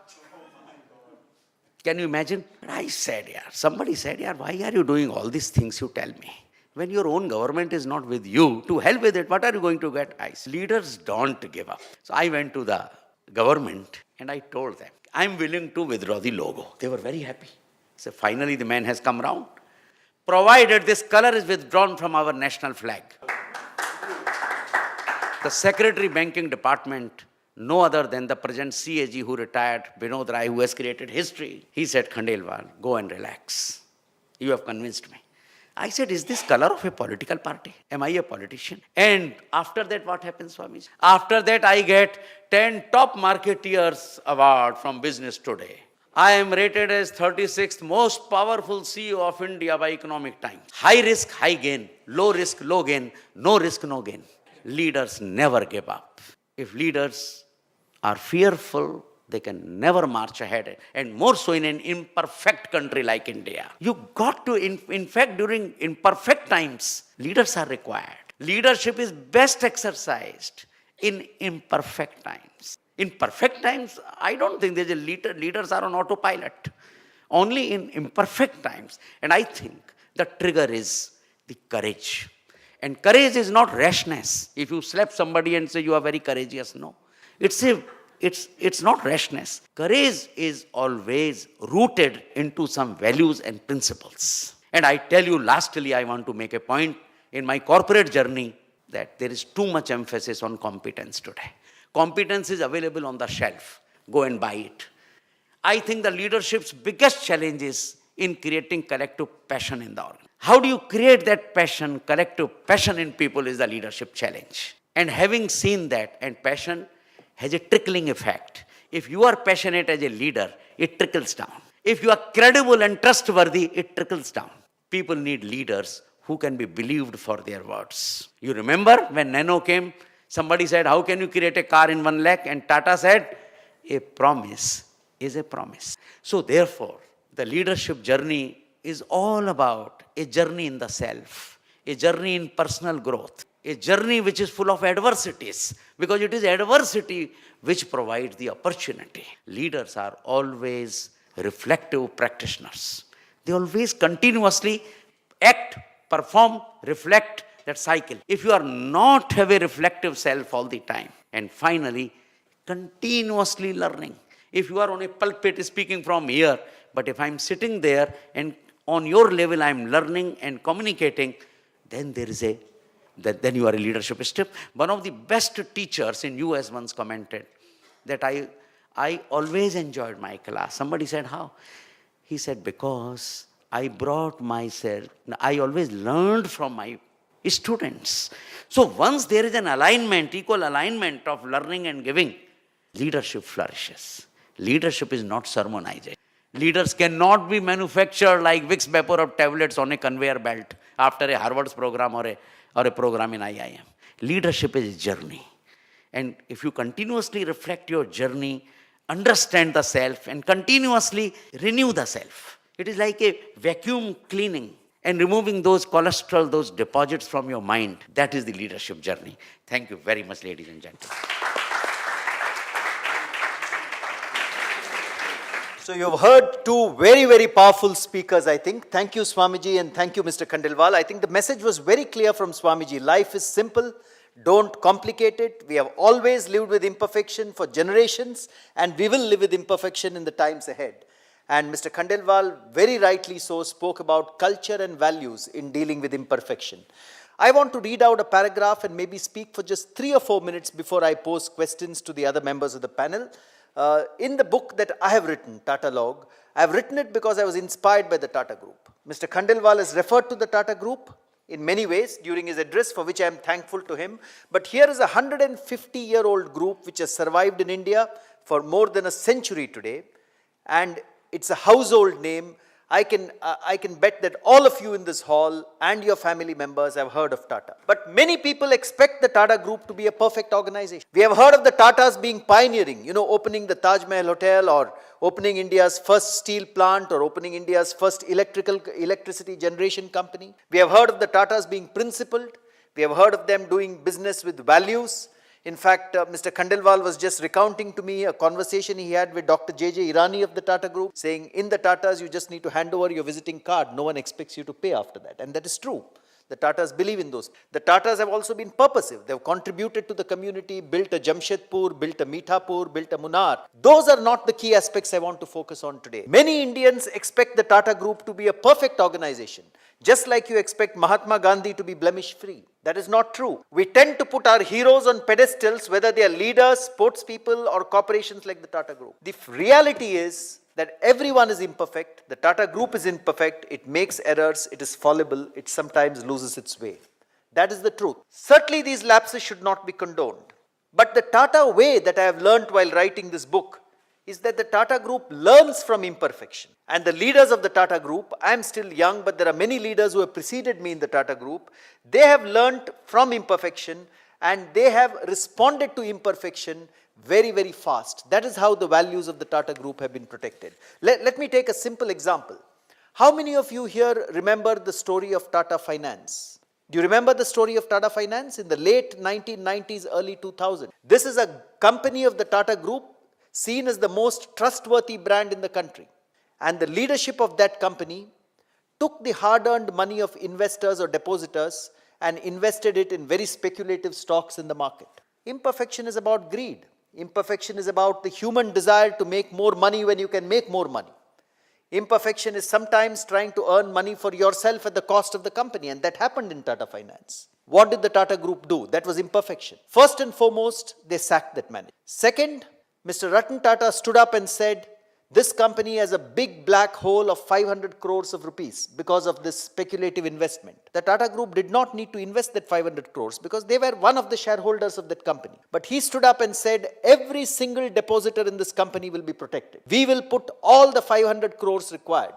Speaker 3: Can you imagine? I said, somebody said, why are you doing all these things you tell me? When your own government is not with you to help with it, what are you going to get? Leaders don't give up. So I went to the government and I told them, I'm willing to withdraw the logo. They were very happy. So finally the man has come round. Provided this color is withdrawn from our national flag. The Secretary Banking Department, no other than the present CAG who retired, Binod Rai, who has created history, he said, Khandelwal, go and relax. You have convinced me. I said, is this color of a political party? Am I a politician? And after that, what happens, Swamiji? After that, I get 10 top marketeers award from Business Today. I am rated as 36th most powerful CEO of India by Economic Times. High risk, high gain. Low risk, low gain. No risk, no gain. Leaders never give up. If leaders are fearful, they can never march ahead, and more so in an imperfect country like India. You got to, in fact, during imperfect times, leaders are required. Leadership is best exercised in imperfect times. In perfect times, I don't think there's a leaders are on autopilot. Only in imperfect times. And I think the trigger is the courage. And courage is not rashness. If you slap somebody and say you are very courageous, no. It's not rashness. Courage is always rooted into some values and principles. And I tell you, lastly, I want to make a point in my corporate journey that there is too much emphasis on competence today. Competence is available on the shelf. Go and buy it. I think the leadership's biggest challenge is in creating collective passion in the organization. How do you create that passion, collective passion in people is the leadership challenge. And having seen that, and passion has a trickling effect. If you are passionate as a leader, it trickles down. If you are credible and trustworthy, it trickles down. People need leaders who can be believed for their words. You remember when Nano came, somebody said, how can you create a car in 1 lakh? And Tata said, a promise is a promise. So therefore, the leadership journey is all about a journey in the self, a journey in personal growth, a journey which is full of adversities, because it is adversity which provides the opportunity. Leaders are always reflective practitioners. They always continuously act, perform, reflect, that cycle. If you are not have a reflective self all the time, and finally, continuously learning. If you are on a pulpit speaking from here, but if I'm sitting there and on your level I'm learning and communicating, then there is then you are a leadership step. One of the best teachers in US once commented that I always enjoyed my class. Somebody said, how? He said, because I brought myself, I always learned from my students. So once there is an alignment, equal alignment of learning and giving, leadership flourishes. Leadership is not sermonized. Leaders cannot be manufactured like Vicks Vapor of tablets on a conveyor belt after a Harvard's program or a program in IIM. Leadership is a journey. And if you continuously reflect your journey, understand the self, and continuously renew the self, it is like a vacuum cleaning and removing those cholesterol, those deposits from your mind. That is the leadership journey. Thank you very much, ladies and gentlemen.
Speaker 1: So you've heard two very, very powerful speakers, I think. Thank you, Swamiji, and thank you, Mr. Khandelwal. I think the message was very clear from Swamiji. Life is simple. Don't complicate it. We have always lived with imperfection for generations, and we will live with imperfection in the times ahead. And Mr. Khandelwal, very rightly so, spoke about culture and values in dealing with imperfection. I want to read out a paragraph and maybe speak for just 3 or 4 minutes before I pose questions to the other members of the panel. In the book that I have written, Tata Log, I have written it because I was inspired by the Tata Group. Mr. Khandelwal has referred to the Tata Group in many ways during his address, for which I am thankful to him. But here is a 150-year-old group which has survived in India for more than a century today. And it's a household name. I can bet that all of you in this hall and your family members have heard of Tata. But many people expect the Tata Group to be a perfect organization. We have heard of the Tatas being pioneering, opening the Taj Mahal Hotel, or opening India's first steel plant, or opening India's first electricity generation company. We have heard of the Tatas being principled. We have heard of them doing business with values. In fact, Mr. Khandelwal was just recounting to me a conversation he had with Dr. J.J. Irani of the Tata Group, saying in the Tatas, you just need to hand over your visiting card. No one expects you to pay after that. And that is true. The Tatas believe in those. The Tatas have also been purposive. They have contributed to the community, built a Jamshedpur, built a Mithapur, built a Munnar. Those are not the key aspects I want to focus on today. Many Indians expect the Tata Group to be a perfect organization, just like you expect Mahatma Gandhi to be blemish-free. That is not true. We tend to put our heroes on pedestals, whether they are leaders, sports people, or corporations like the Tata Group. The reality is that everyone is imperfect, the Tata Group is imperfect, it makes errors, it is fallible, it sometimes loses its way. That is the truth. Certainly these lapses should not be condoned. But the Tata way that I have learnt while writing this book is that the Tata Group learns from imperfection. And the leaders of the Tata Group, I am still young, but there are many leaders who have preceded me in the Tata Group, they have learnt from imperfection and they have responded to imperfection very, very fast. That is how the values of the Tata Group have been protected. Let me take a simple example. How many of you here remember the story of Tata Finance? Do you remember the story of Tata Finance in the late 1990s, early 2000s? This is a company of the Tata Group seen as the most trustworthy brand in the country. And the leadership of that company took the hard-earned money of investors or depositors and invested it in very speculative stocks in the market. Imperfection is about greed. Imperfection is about the human desire to make more money when you can make more money. Imperfection is sometimes trying to earn money for yourself at the cost of the company, and that happened in Tata Finance. What did the Tata Group do? That was imperfection. First and foremost, they sacked that manager. Second, Mr. Ratan Tata stood up and said, this company has a big black hole of 500 crores of rupees because of this speculative investment. The Tata Group did not need to invest that 500 crores because they were one of the shareholders of that company. But he stood up and said, every single depositor in this company will be protected. We will put all the 500 crores required.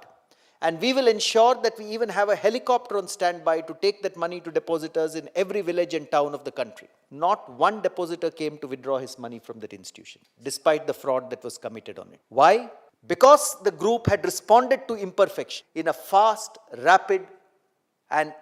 Speaker 1: And we will ensure that we even have a helicopter on standby to take that money to depositors in every village and town of the country. Not one depositor came to withdraw his money from that institution, despite the fraud that was committed on it. Why? Because the group had responded to imperfection in a fast, rapid, and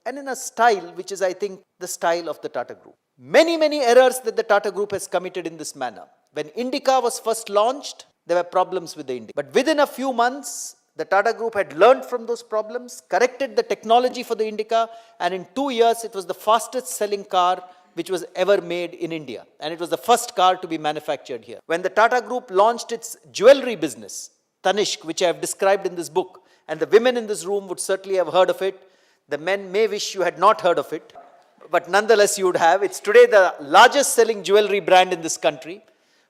Speaker 1: in a style which is, I think, the style of the Tata Group. Many, many errors that the Tata Group has committed in this manner. When Indica was first launched, there were problems with the Indica. But within a few months, the Tata Group had learned from those problems, corrected the technology for the Indica, and in 2 years, it was the fastest selling car which was ever made in India. And it was the first car to be manufactured here. When the Tata Group launched its jewelry business, Tanishq, which I have described in this book, and the women in this room would certainly have heard of it. The men may wish you had not heard of it, but nonetheless you would have. It's today the largest selling jewelry brand in this country.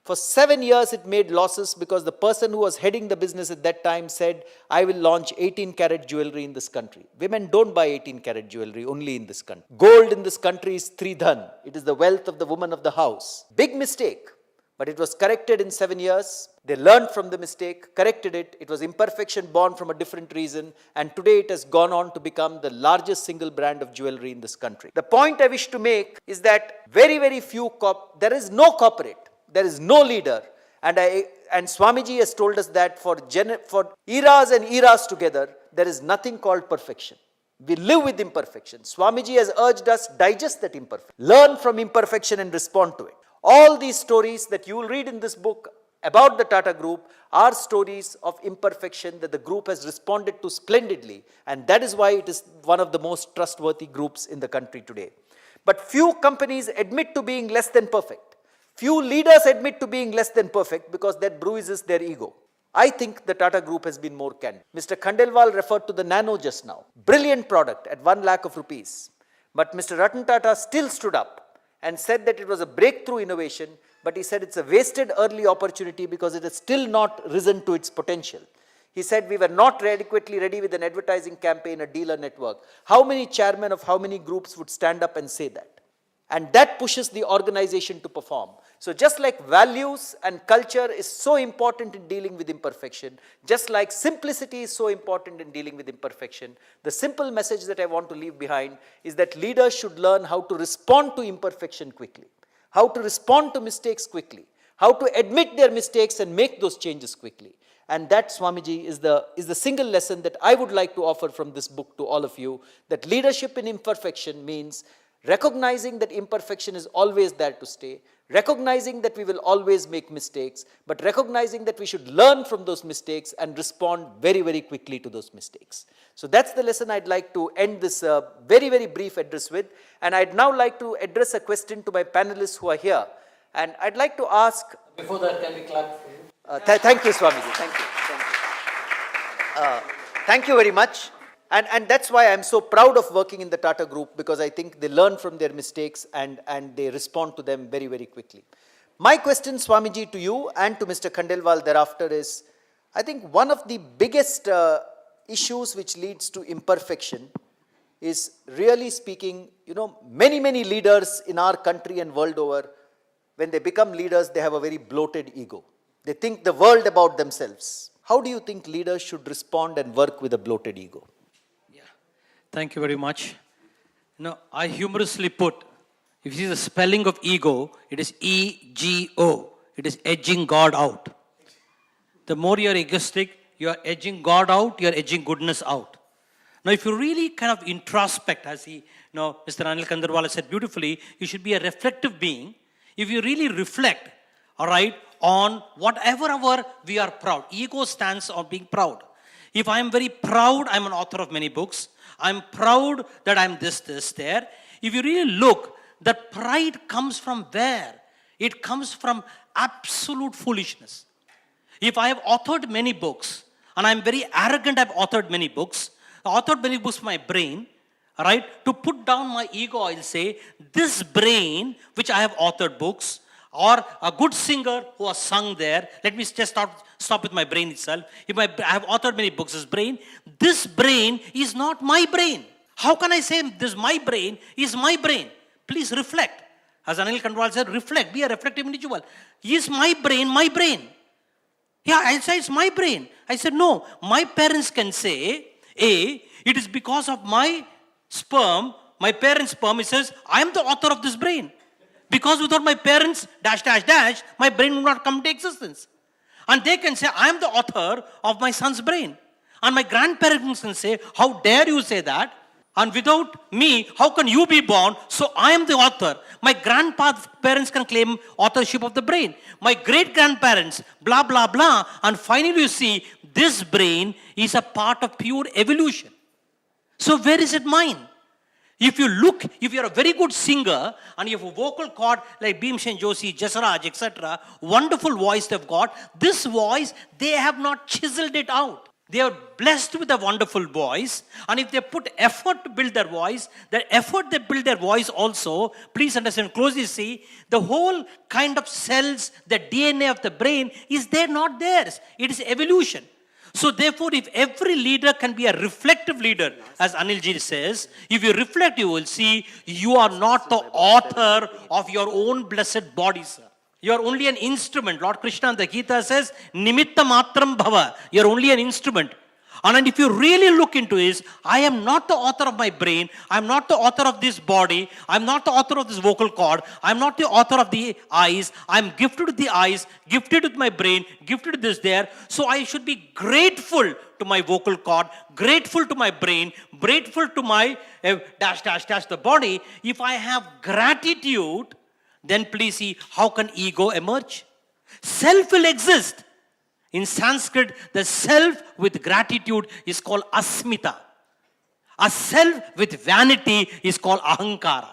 Speaker 1: For 7 years, it made losses because the person who was heading the business at that time said, I will launch 18-carat jewelry in this country. Women don't buy 18-carat jewelry only in this country. Gold in this country is Tridhan. It is the wealth of the woman of the house. Big mistake, but it was corrected in 7 years. They learned from the mistake, corrected it. It was imperfection born from a different reason. And today it has gone on to become the largest single brand of jewelry in this country. The point I wish to make is that very, very few, there is no corporate. There is no leader, and Swamiji has told us that for eras and eras together, there is nothing called perfection. We live with imperfection. Swamiji has urged us, digest that imperfection, learn from imperfection and respond to it. All these stories that you will read in this book about the Tata Group are stories of imperfection that the group has responded to splendidly, and that is why it is one of the most trustworthy groups in the country today. But few companies admit to being less than perfect. Few leaders admit to being less than perfect because that bruises their ego. I think the Tata Group has been more candid. Mr. Khandelwal referred to the Nano just now. Brilliant product at 1 lakh of rupees. But Mr. Ratan Tata still stood up and said that it was a breakthrough innovation, but he said it's a wasted early opportunity because it has still not risen to its potential. He said we were not adequately ready with an advertising campaign, a dealer network. How many chairmen of how many groups would stand up and say that? And that pushes the organization to perform. So just like values and culture is so important in dealing with imperfection, just like simplicity is so important in dealing with imperfection, the simple message that I want to leave behind is that leaders should learn how to respond to imperfection quickly, how to respond to mistakes quickly, how to admit their mistakes and make those changes quickly. And that, Swamiji, is the single lesson that I would like to offer from this book to all of you, that leadership in imperfection means recognizing that imperfection is always there to stay, recognizing that we will always make mistakes, but recognizing that we should learn from those mistakes and respond very, very quickly to those mistakes. So that's the lesson I'd like to end this very, very brief address with. And I'd now like to address a question to my panelists who are here. And I'd like to ask...
Speaker 2: Before that, can we clap for you?
Speaker 1: Thank you, Swamiji. Thank you. Thank you. Thank you very much. And that's why I'm so proud of working in the Tata Group, because I think they learn from their mistakes and they respond to them very, very quickly. My question, Swamiji, to you and to Mr. Khandelwal thereafter is, I think one of the biggest issues which leads to imperfection is, really speaking, many, many leaders in our country and world over, when they become leaders, they have a very bloated ego. They think the world about themselves. How do you think leaders should respond and work with a bloated ego?
Speaker 2: Thank you very much. I humorously put, if you see the spelling of ego, it is E-G-O. It is edging God out. The more you are egoistic, you are edging God out, you are edging goodness out. Now, if you really kind of introspect, as Mr. Anil Khandelwal said beautifully, you should be a reflective being. If you really reflect, all right, on whatever we are proud. Ego stands on being proud. If I am very proud, I'm an author of many books. I'm proud that I'm this, there. If you really look, that pride comes from where? It comes from absolute foolishness. If I have authored many books, and I'm very arrogant, I've authored many books, for my brain, all right, to put down my ego, I'll say, this brain, which I have authored books, or a good singer who has sung there, let me just stop with my brain itself. If I have authored many books, this brain is not my brain. How can I say this my brain is my brain? Please reflect. As Anil Khandelwal said, reflect, be a reflective individual. Is my brain my brain? Yeah, I say it's my brain. I said, no, my parents can say, it is because of my sperm, my parents' sperm, it says, I am the author of this brain. Because without my parents, .. my brain would not come into existence. And they can say, I am the author of my son's brain. And my grandparents can say, how dare you say that? And without me, how can you be born? So I am the author. My grandparents can claim authorship of the brain. My great-grandparents, blah, blah, blah. And finally you see, this brain is a part of pure evolution. So where is it mine? If you look, if you're a very good singer and you have a vocal cord like Bhimsen Joshi, Jasaraj, etc., wonderful voice they've got, this voice, they have not chiseled it out. They are blessed with a wonderful voice, and if they put effort to build their voice, the effort they build their voice also, please understand closely, see, the whole kind of cells, the DNA of the brain is there, not theirs. It is evolution. So therefore, if every leader can be a reflective leader, as Anilji says, if you reflect, you will see you are not the author of your own blessed body, sir. You are only an instrument. Lord Krishna in the Gita says, Nimitta matram bhava. You are only an instrument. And if you really look into this, I am not the author of my brain. I am not the author of this body. I am not the author of this vocal cord. I am not the author of the eyes. I am gifted with the eyes, gifted with my brain, gifted with this there. So I should be grateful to my vocal cord, grateful to my brain, grateful to my the body. If I have gratitude, then please see how can ego emerge? Self will exist. In Sanskrit, the self with gratitude is called asmita. A self with vanity is called ahankara.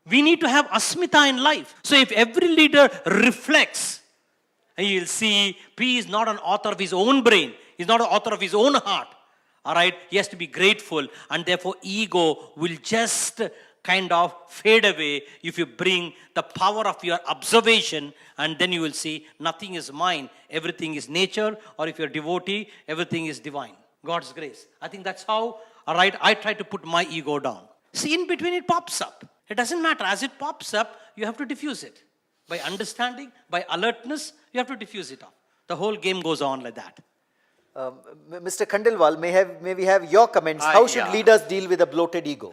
Speaker 2: We need to have asmita in life. So if every leader reflects, he will see P is not an author of his own brain. He's not an author of his own heart. All right, he has to be grateful, and therefore ego will just kind of fade away if you bring the power of your observation, and then you will see nothing is mine, everything is nature, or if you're a devotee, everything is divine. God's grace. I think that's how, all right, I try to put my ego down. See, in between it pops up. It doesn't matter. As it pops up, you have to diffuse it. By understanding, by alertness, you have to diffuse it off. The whole game goes on like that.
Speaker 1: Mr. Khandelwal, may we have your comments? How should leaders deal with a bloated ego?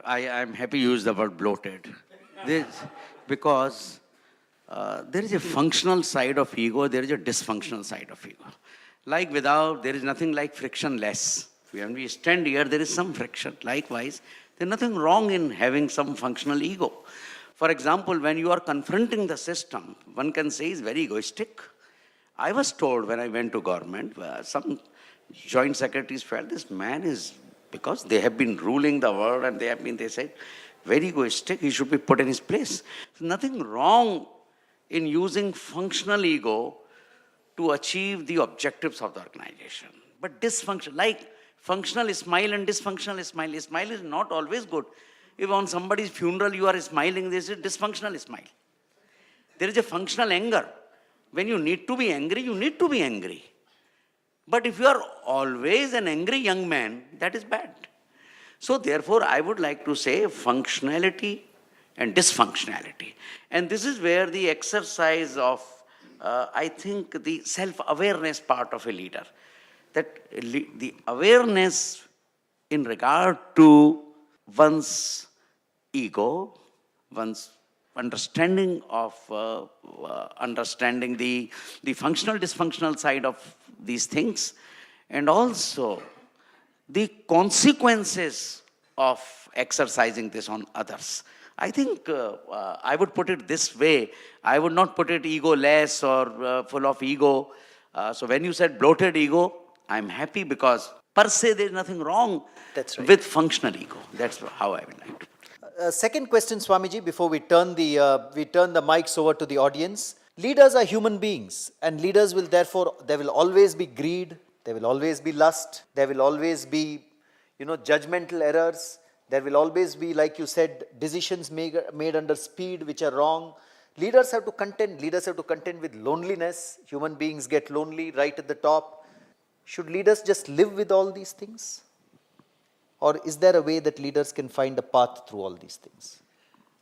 Speaker 3: I'm happy you use the word bloated. Because there is a functional side of ego, there is a dysfunctional side of ego. Like without, there is nothing like frictionless. When we stand here, there is some friction. Likewise, there is nothing wrong in having some functional ego. For example, when you are confronting the system, one can say is very egoistic. I was told when I went to government, some joint secretaries felt this man is, because they have been ruling the world and they said, very egoistic, he should be put in his place. Nothing wrong in using functional ego to achieve the objectives of the organization. But dysfunction, like functional smile and dysfunctional smile. Smile is not always good. If on somebody's funeral you are smiling, this is dysfunctional smile. There is a functional anger. When you need to be angry, you need to be angry. But if you are always an angry young man, that is bad. So therefore, I would like to say functionality and dysfunctionality. And this is where the exercise of, I think, the self-awareness part of a leader. That the awareness in regard to one's ego, one's understanding of understanding the functional dysfunctional side of these things, and also the consequences of exercising this on others. I think I would put it this way. I would not put it ego-less or full of ego. So when you said bloated ego, I'm happy because per se there is nothing wrong with functional ego. That's how I would like to.
Speaker 1: Second question, Swamiji, before we turn the mics over to the audience. Leaders are human beings, and leaders will therefore, there will always be greed, there will always be lust, there will always be, judgmental errors. There will always be, like you said, decisions made under speed which are wrong. Leaders have to contend with loneliness. Human beings get lonely right at the top. Should leaders just live with all these things? Or is there a way that leaders can find a path through all these things?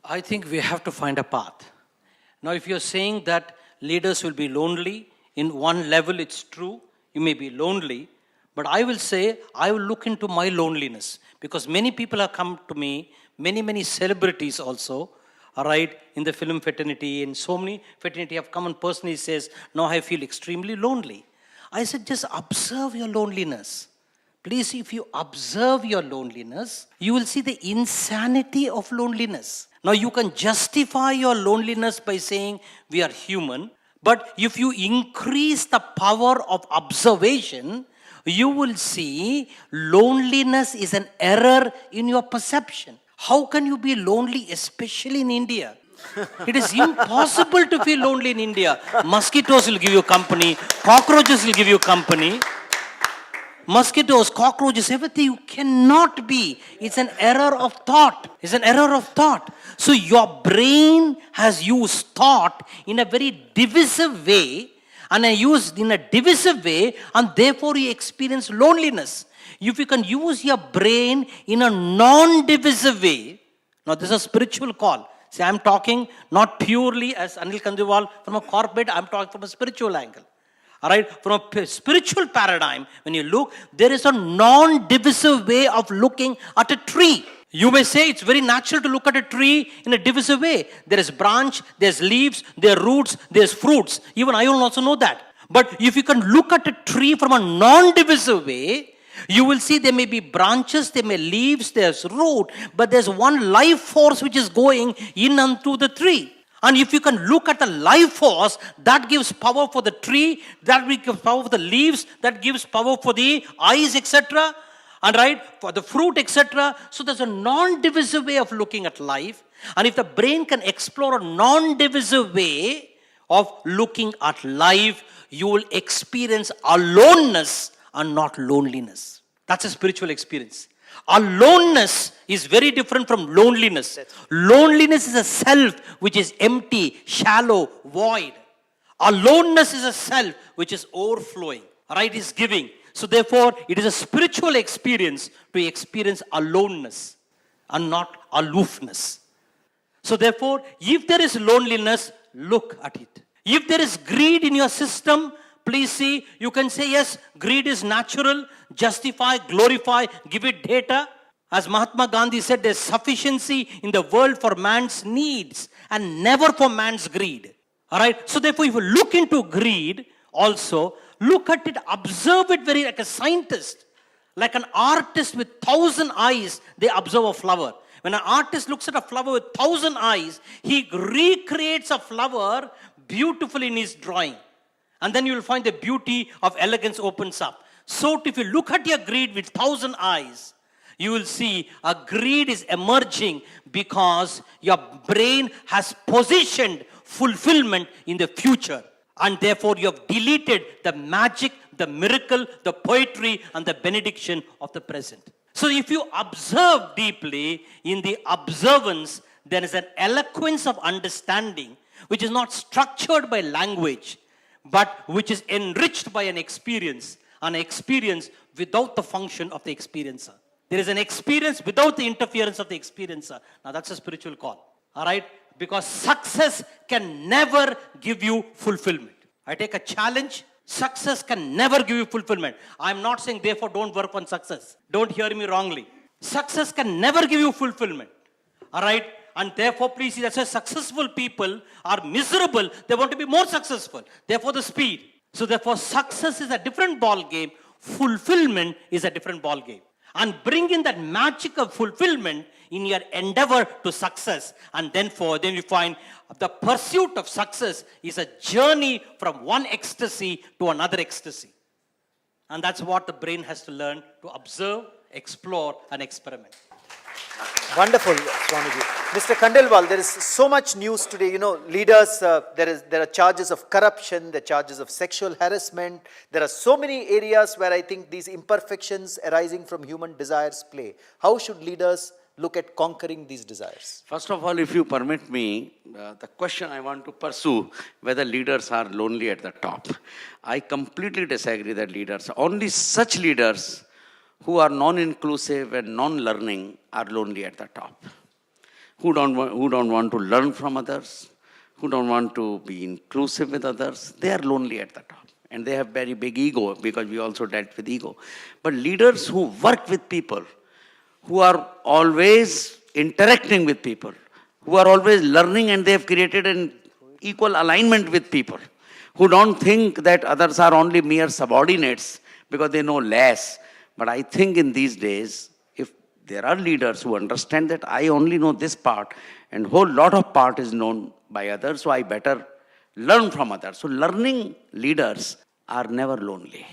Speaker 2: I think we have to find a path. Now, if you're saying that leaders will be lonely, in one level it's true, you may be lonely, but I will say, I will look into my loneliness, because many people have come to me, many celebrities also, all right, in the film fraternity, and so many fraternity have come and personally says, now I feel extremely lonely. I said, just observe your loneliness. Please, if you observe your loneliness, you will see the insanity of loneliness. Now, you can justify your loneliness by saying we are human, but if you increase the power of observation, you will see loneliness is an error in your perception. How can you be lonely, especially in India? It is impossible to feel lonely in India. Mosquitoes will give you company, cockroaches will give you company. Mosquitoes, cockroaches, everything you cannot be. It's an error of thought. It's an error of thought. So your brain has used thought in a very divisive way, and used in a divisive way, and therefore you experience loneliness. If you can use your brain in a non-divisive way, now this is a spiritual call. See, I'm talking not purely as Anil Kandiwal from a corporate, I'm talking from a spiritual angle. All right, from a spiritual paradigm, when you look, there is a non-divisive way of looking at a tree. You may say it's very natural to look at a tree in a divisive way. There is branch, there's leaves, there are roots, there's fruits. Even I will also know that. But if you can look at a tree from a non-divisive way, you will see there may be branches, there may be leaves, there's root, but there's one life force which is going in and through the tree. And if you can look at the life force, that gives power for the tree, that gives power for the leaves, that gives power for the eyes, etc. And right, for the fruit, etc. So there's a non-divisive way of looking at life. And if the brain can explore a non-divisive way of looking at life, you will experience aloneness and not loneliness. That's a spiritual experience. Aloneness is very different from loneliness. Loneliness is a self which is empty, shallow, void. Aloneness is a self which is overflowing, right? Is giving. So therefore, it is a spiritual experience to experience aloneness and not aloofness. So therefore, if there is loneliness, look at it. If there is greed in your system, please see, you can say, yes, greed is natural, justify, glorify, give it data. As Mahatma Gandhi said, there's sufficiency in the world for man's needs and never for man's greed. All right? So therefore, if you look into greed also, look at it, observe it very like a scientist, like an artist with 1,000 eyes, they observe a flower. When an artist looks at a flower with 1,000 eyes, he recreates a flower beautifully in his drawing. And then you will find the beauty of elegance opens up. So if you look at your greed with 1,000 eyes, you will see a greed is emerging because your brain has positioned fulfillment in the future. And therefore you have deleted the magic, the miracle, the poetry, and the benediction of the present. So if you observe deeply, in the observance, there is an eloquence of understanding which is not structured by language, but which is enriched by an experience without the function of the experiencer. There is an experience without the interference of the experiencer. Now that's a spiritual call. All right? Because success can never give you fulfillment. I take a challenge. Success can never give you fulfillment. I'm not saying, therefore, don't work on success. Don't hear me wrongly. Success can never give you fulfillment. All right? And therefore, please see, that's why successful people are miserable. They want to be more successful. Therefore, the speed. So therefore, success is a different ball game. Fulfillment is a different ball game. And bring in that magic of fulfillment in your endeavor to success. And then you find the pursuit of success is a journey from one ecstasy to another ecstasy. And that's what the brain has to learn to observe, explore, and experiment.
Speaker 1: Wonderful, Swamiji. Mr. Khandelwal, there is so much news today. You know, leaders, there are charges of corruption, there are charges of sexual harassment. There are so many areas where I think these imperfections arising from human desires play. How should leaders look at conquering these desires?
Speaker 3: First of all, if you permit me, the question I want to pursue, whether leaders are lonely at the top. I completely disagree that leaders, only such leaders who are non-inclusive and non-learning are lonely at the top. Who don't want to learn from others, who don't want to be inclusive with others, they are lonely at the top. And they have very big ego, because we also dealt with ego. But leaders who work with people, who are always interacting with people, who are always learning, and they have created an equal alignment with people, who don't think that others are only mere subordinates because they know less. But I think in these days, if there are leaders who understand that I only know this part and whole lot of part is known by others, so I better learn from others. So learning leaders are never lonely.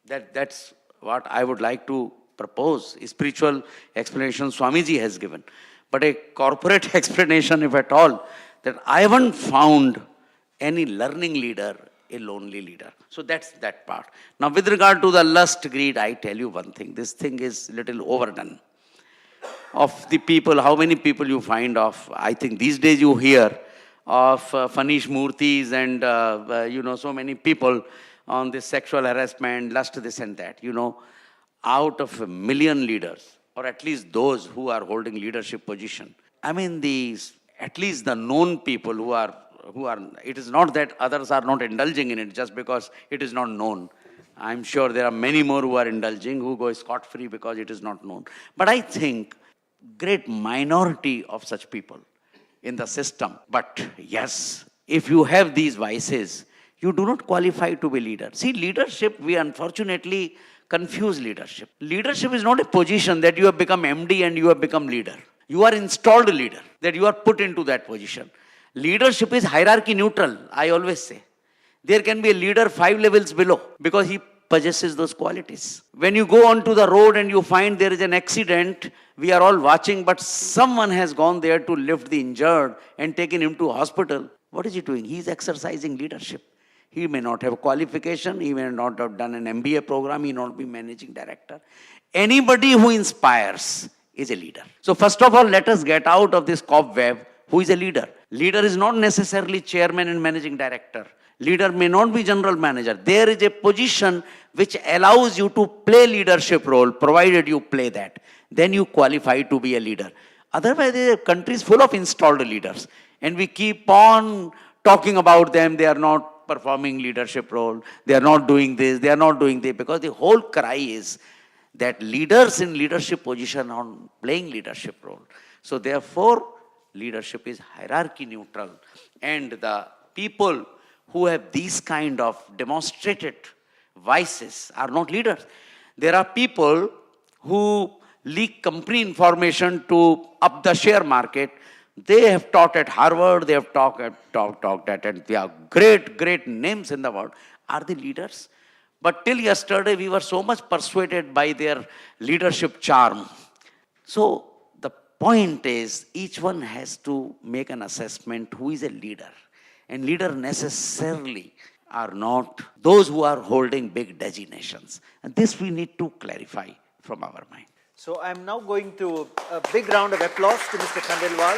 Speaker 3: That's what I would like to propose. A spiritual explanation Swamiji has given. But a corporate explanation, if at all, that I haven't found any learning leader a lonely leader. So that's that part. Now with regard to the lust, greed, I tell you one thing. This thing is little overdone. Of the people, how many people you find of, I think these days you hear of Fanish Murthy's and so many people on this sexual harassment, lust, this and that. Out of 1 million leaders, or at least those who are holding leadership position, I mean at least the known people who are, it is not that others are not indulging in it just because it is not known. I'm sure there are many more who are indulging, who go scot-free because it is not known. But I think great minority of such people in the system. But yes, if you have these vices, you do not qualify to be leader. See, leadership, we unfortunately confuse leadership. Leadership is not a position that you have become MD and you have become leader. You are installed leader, that you are put into that position. Leadership is hierarchy neutral, I always say. There can be a leader 5 levels below because he possesses those qualities. When you go onto the road and you find there is an accident, we are all watching, but someone has gone there to lift the injured and taken him to hospital. What is he doing? He is exercising leadership. He may not have qualification, he may not have done an MBA program, he may not be managing director. Anybody who inspires is a leader. So first of all, let us get out of this cobweb. Who is a leader? Leader is not necessarily chairman and managing director. Leader may not be general manager. There is a position which allows you to play leadership role, provided you play that. Then you qualify to be a leader. Otherwise, the country is full of installed leaders. And we keep on talking about them. They are not performing leadership role. They are not doing this. They are not doing that. Because the whole cry is that leaders in leadership position are playing leadership role. So therefore, leadership is hierarchy neutral. And the people who have these kind of demonstrated vices are not leaders. There are people who leak company information to up the share market. They have taught at Harvard, they have talked at, and they are great names in the world, are the leaders. But till yesterday, we were so much persuaded by their leadership charm. So the point is, each one has to make an assessment who is a leader. And leader necessarily are not those who are holding big designations. And this we need to clarify from our mind.
Speaker 1: So I'm now going to a big round of applause to Mr. Khandelwal.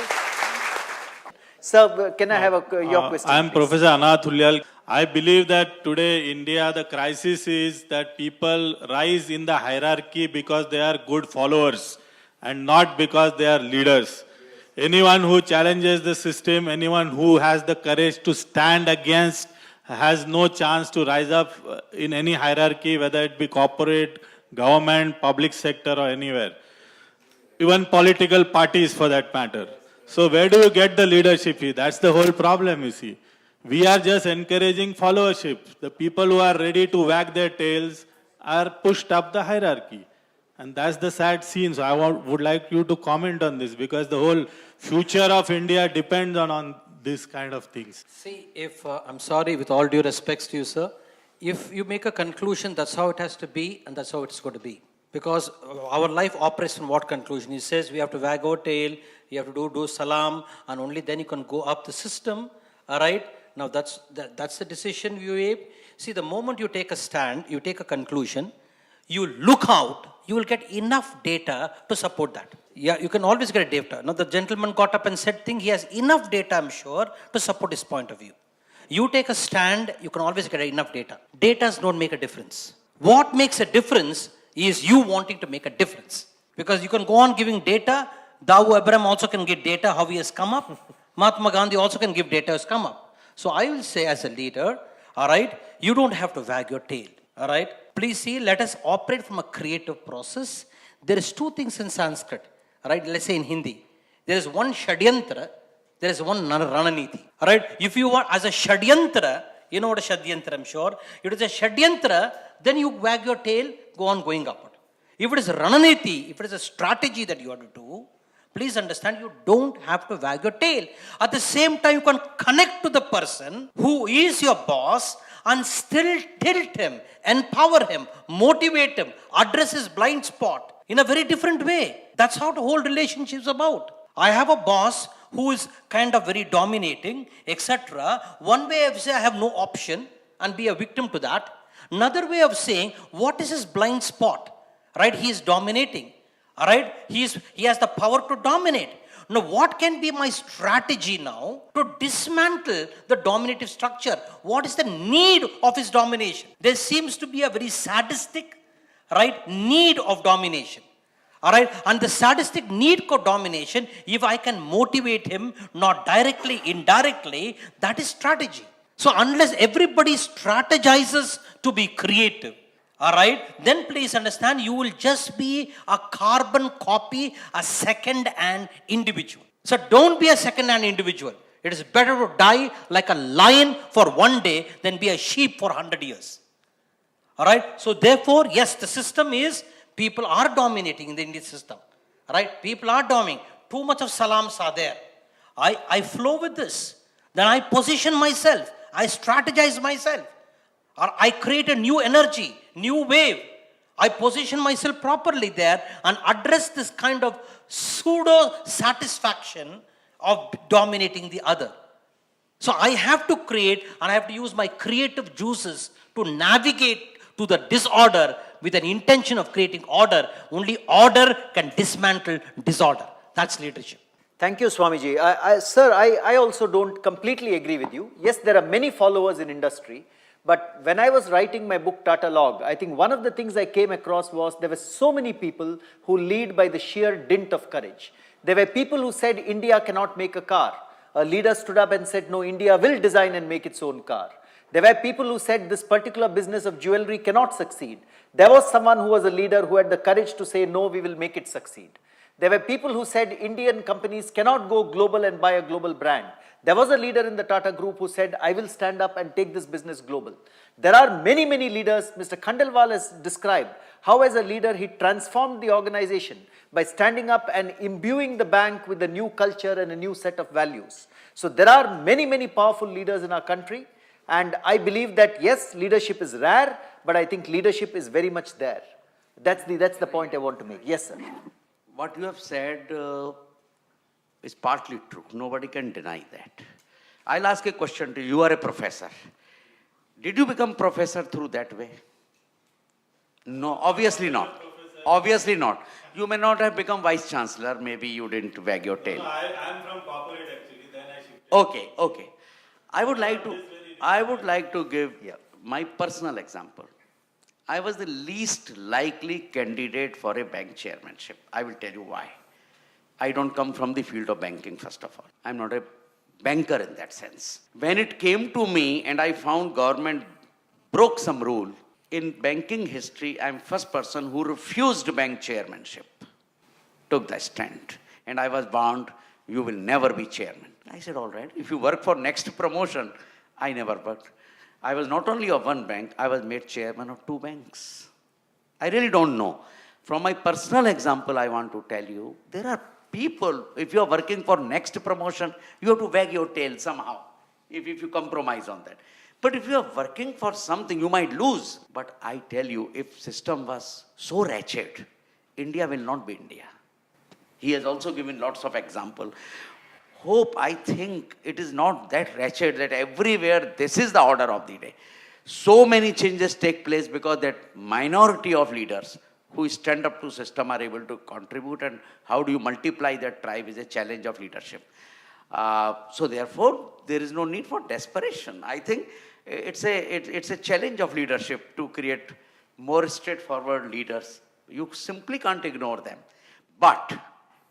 Speaker 1: Sir, can I have your question?
Speaker 4: I am
Speaker 1: please?
Speaker 4: Professor Anath Hulyal. I believe that today India, the crisis is that people rise in the hierarchy because they are good followers and not because they are leaders. Anyone who challenges the system, anyone who has the courage to stand against, has no chance to rise up in any hierarchy, whether it be corporate, government, public sector or anywhere. Even political parties for that matter. So where do you get the leadership? That's the whole problem, you see. We are just encouraging followership. The people who are ready to wag their tails are pushed up the hierarchy. And that's the sad scene. So I would like you to comment on this, because the whole future of India depends on this kind of things.
Speaker 2: See, if, I'm sorry, with all due respects to you, sir, if you make a conclusion, that's how it has to be, and that's how it's going to be. Because our life operates on what conclusion? He says we have to wag our tail, you have to do salam, and only then you can go up the system, all right? Now that's the decision you make. See, the moment you take a stand, you take a conclusion, you look out, you will get enough data to support that. Yeah, you can always get data. Now the gentleman got up and said thing, he has enough data, I'm sure, to support his point of view. You take a stand, you can always get enough data. Data don't make a difference. What makes a difference is you wanting to make a difference. Because you can go on giving data, Dawu Abraham also can give data, how he has come up. Mahatma Gandhi also can give data, has come up. So I will say as a leader, all right, you don't have to wag your tail, all right. Please see, let us operate from a creative process. There is two things in Sanskrit, all right, let's say in Hindi. There is one Shadyantra, there is one Rananiti, all right. If you want, as a Shadyantra, you know what a Shadyantra, I'm sure. If it is a Shadyantra, then you wag your tail, go on going upward. If it is a Rananiti, if it is a strategy that you have to do, please understand, you don't have to wag your tail. At the same time, you can connect to the person who is your boss and still tilt him, empower him, motivate him, address his blind spot in a very different way. That's how the whole relationship is about. I have a boss who is kind of very dominating, etc. One way of saying I have no option and be a victim to that. Another way of saying, what is his blind spot? Right? He is dominating. All right, he has the power to dominate. Now, what can be my strategy now to dismantle the dominative structure? What is the need of his domination? There seems to be a very sadistic, right, need of domination. All right, and the sadistic need for domination, if I can motivate him, not directly, indirectly, that is strategy. So, unless everybody strategizes to be creative, all right, then please understand, you will just be a carbon copy, a second-hand individual. So don't be a second-hand individual. It is better to die like a lion for one day than be a sheep for 100 years. All right, so therefore, yes, the system is, people are dominating in the Indian system. All right, people are dominating. Too much of salams are there. I flow with this. Then I position myself. I strategize myself. Or I create a new energy, new wave. I position myself properly there and address this kind of pseudo satisfaction of dominating the other. So I have to create, and I have to use my creative juices to navigate to the disorder with an intention of creating order. Only order can dismantle disorder. That's leadership.
Speaker 1: Thank you, Swamiji. Sir, I also don't completely agree with you. Yes, there are many followers in industry. But when I was writing my book Tata Log, I think one of the things I came across was there were so many people who lead by the sheer dint of courage. There were people who said India cannot make a car. A leader stood up and said, no, India will design and make its own car. There were people who said this particular business of jewelry cannot succeed. There was someone who was a leader who had the courage to say, no, we will make it succeed. There were people who said Indian companies cannot go global and buy a global brand. There was a leader in the Tata Group who said, I will stand up and take this business global. There are many, many leaders. Mr. Khandelwal has described how as a leader he transformed the organization by standing up and imbuing the bank with a new culture and a new set of values. So there are many, many powerful leaders in our country. And I believe that yes, leadership is rare, but I think leadership is very much there. That's the point I want to make. Yes, sir.
Speaker 3: What you have said is partly true. Nobody can deny that. I'll ask a question to you. You are a professor. Did you become professor through that way? No, obviously not. Obviously not. You may not have become vice chancellor. Maybe you didn't wag your tail.
Speaker 4: I'm from corporate actually, then I shifted.
Speaker 3: Okay, okay. I would like to give my personal example. I was the least likely candidate for a bank chairmanship. I will tell you why. I don't come from the field of banking, first of all. I'm not a banker in that sense. When it came to me and I found government broke some rule, in banking history, I'm first person who refused bank chairmanship, took the stand. And I was warned, you will never be chairman. I said, all right, if you work for next promotion, I never worked. I was not only of one bank, I was made chairman of 2 banks. I really don't know. From my personal example, I want to tell you, there are people, if you are working for next promotion, you have to wag your tail somehow, if you compromise on that. But if you are working for something, you might lose. But I tell you, if system was so wretched, India will not be India. He has also given lots of example. Hope, I think it is not that wretched that everywhere this is the order of the day. So many changes take place because that minority of leaders who stand up to system are able to contribute, and how do you multiply that tribe is a challenge of leadership. So therefore, there is no need for desperation. I think it's a challenge of leadership to create more straightforward leaders. You simply can't ignore them. But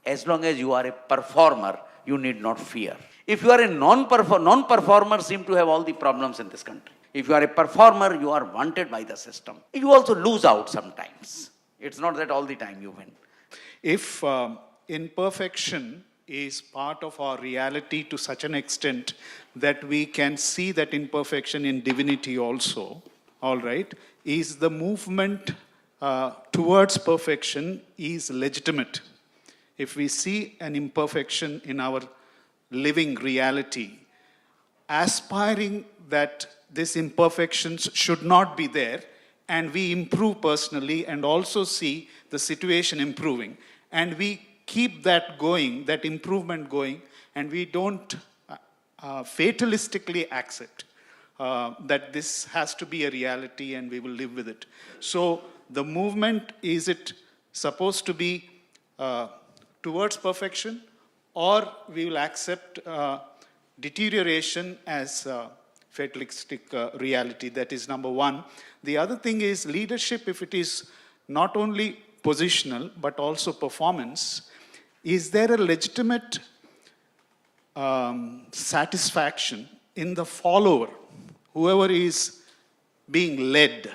Speaker 3: as long as you are a performer, you need not fear. If you are a non-performer seem to have all the problems in this country. If you are a performer, you are wanted by the system. You also lose out sometimes. It's not that all the time you win.
Speaker 5: If imperfection is part of our reality to such an extent that we can see that imperfection in divinity also, all right, is the movement towards perfection is legitimate. If we see an imperfection in our living reality, aspiring that this imperfections should not be there, and we improve personally and also see the situation improving, and we keep that going, that improvement going, and we don't fatalistically accept that this has to be a reality and we will live with it. So the movement, is it supposed to be towards perfection, or we will accept deterioration as fatalistic reality? That is number one. The other thing is leadership, if it is not only positional but also performance, is there a legitimate satisfaction in the follower, whoever is being led?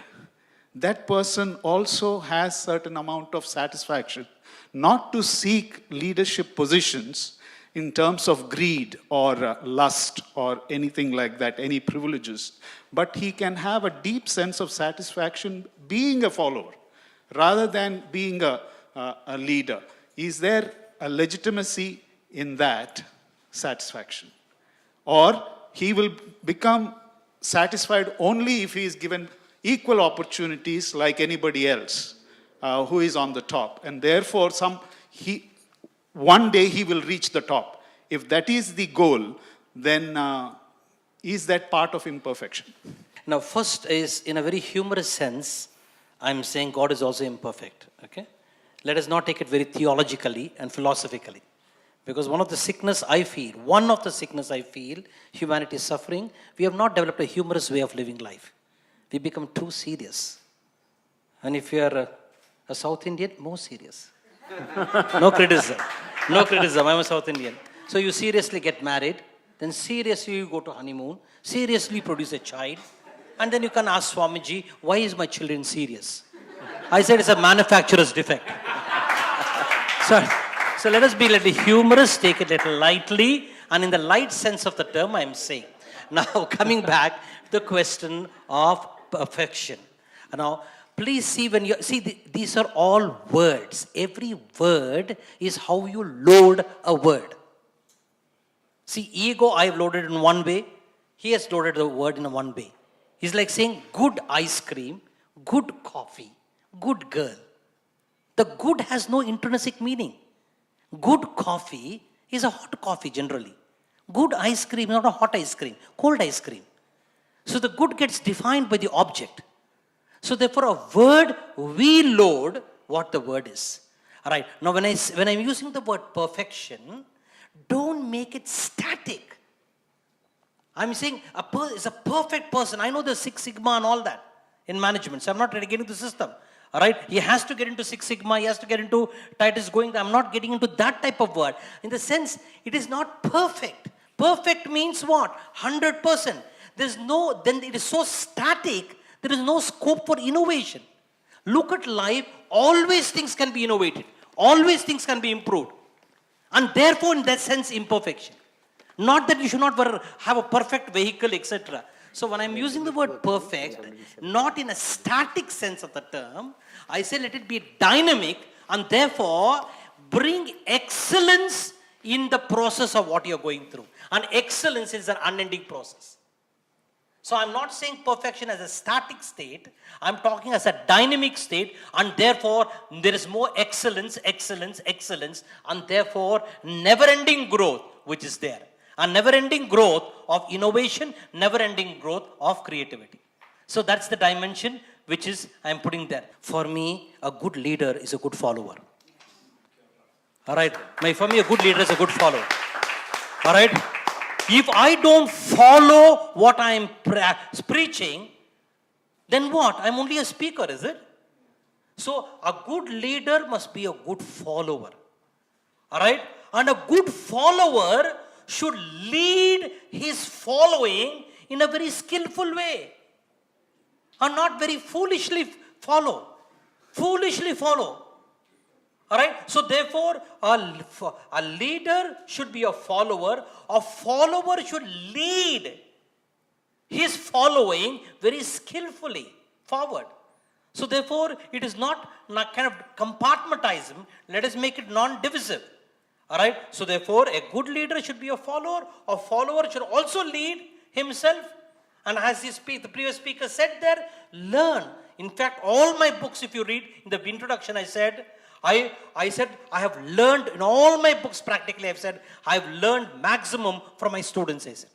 Speaker 5: That person also has certain amount of satisfaction, not to seek leadership positions in terms of greed or lust or anything like that, any privileges, but he can have a deep sense of satisfaction being a follower rather than being a leader. Is there a legitimacy in that satisfaction? Or he will become satisfied only if he is given equal opportunities like anybody else who is on the top, and therefore one day he will reach the top. If that is the goal, then is that part of imperfection?
Speaker 2: Now, first is, in a very humorous sense, I'm saying God is also imperfect, okay? Let us not take it very theologically and philosophically. Because one of the sickness I feel, humanity is suffering, we have not developed a humorous way of living life. We become too serious. And if you are a South Indian, more serious. No criticism. No criticism, I'm a South Indian. So you seriously get married, then seriously you go to honeymoon, seriously produce a child, and then you can ask Swamiji, why is my children serious? I said it's a manufacturer's defect. So let us be a little humorous, take it a little lightly, and in the light sense of the term, I am saying. Now, coming back to the question of perfection. Now, please see when you see these are all words. Every word is how you load a word. See, ego, I've loaded in one way. He has loaded the word in one way. He's like saying good ice cream, good coffee, good girl. The good has no intrinsic meaning. Good coffee is a hot coffee generally. Good ice cream, not a hot ice cream, cold ice cream. So the good gets defined by the object. So therefore a word, we load what the word is. All right. Now when I'm using the word perfection, don't make it static. I'm saying is a perfect person. I know the Six Sigma and all that in management. So I'm not getting into the system. All right. He has to get into Six Sigma. He has to get into Titus going. I'm not getting into that type of word. In the sense, it is not perfect. Perfect means what? 100%. Then it is so static, there is no scope for innovation. Look at life, always things can be innovated. Always things can be improved. And therefore, in that sense, imperfection. Not that you should not have a perfect vehicle, etc. So when I'm using the word perfect, not in a static sense of the term, I say let it be dynamic and therefore bring excellence in the process of what you're going through. And excellence is an unending process. So I'm not saying perfection as a static state. I'm talking as a dynamic state, and therefore there is more excellence, and therefore never-ending growth which is there. A never-ending growth of innovation, never-ending growth of creativity. So that's the dimension which is I'm putting there. For me, a good leader is a good follower. All right. For me, a good leader is a good follower. All right. If I don't follow what I am preaching, then what? I'm only a speaker, is it? So a good leader must be a good follower. All right? And a good follower should lead his following in a very skillful way. And not very foolishly follow. Foolishly follow. All right. So therefore, a leader should be a follower. A follower should lead his following very skillfully forward. So therefore, it is not kind of compartmentized. Let us make it non-divisive. All right. So therefore, a good leader should be a follower. A follower should also lead himself. And as the previous speaker said there, learn. In fact, all my books, if you read in the introduction, I said I have learned in all my books practically. I've said I have learned maximum from my students. I said,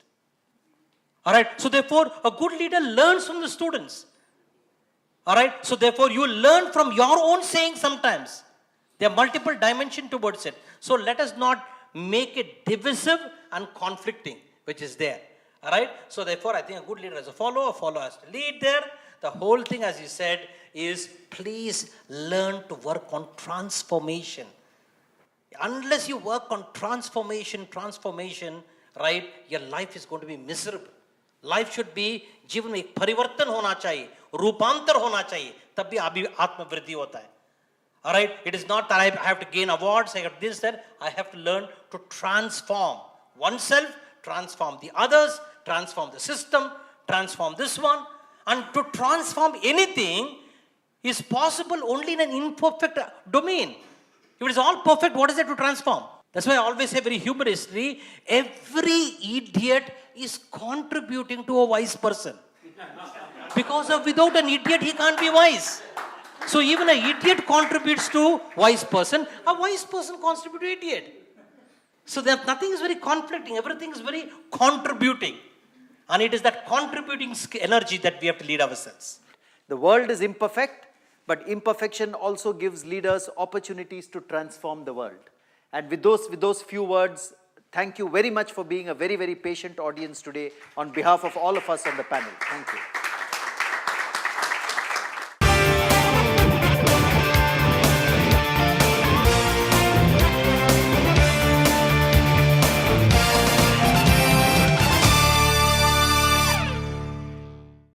Speaker 2: all right. So therefore, a good leader learns from the students. All right. So therefore, you learn from your own saying sometimes. There are multiple dimensions towards it. So let us not make it divisive and conflicting, which is there. All right. So therefore, I think a good leader has a follower has to lead there. The whole thing, as you said, is please learn to work on transformation. Unless you work on transformation, right, your life is going to be miserable. Life should be, जीवन में एक परिवर्तन होना चाहिए, रूपांतर होना चाहिए, तब भी आत्मवृद्धि होता है. All right, it is not that I have to gain awards, I have this, that. I have to learn to transform oneself, transform the others, transform the system, transform this one. And to transform anything is possible only in an imperfect domain. If it is all perfect, what is there to transform? That's why I always say very humorously, every idiot is contributing to a wise person. Because without an idiot, he can't be wise. So even an idiot contributes to wise person, a wise person contributes to idiot. So nothing is very conflicting, everything is very contributing. And it is that contributing energy that we have to lead ourselves.
Speaker 1: The world is imperfect, but imperfection also gives leaders opportunities to transform the world. And with those few words, thank you very much for being a very, very patient audience today on behalf of all of us on the panel. Thank you.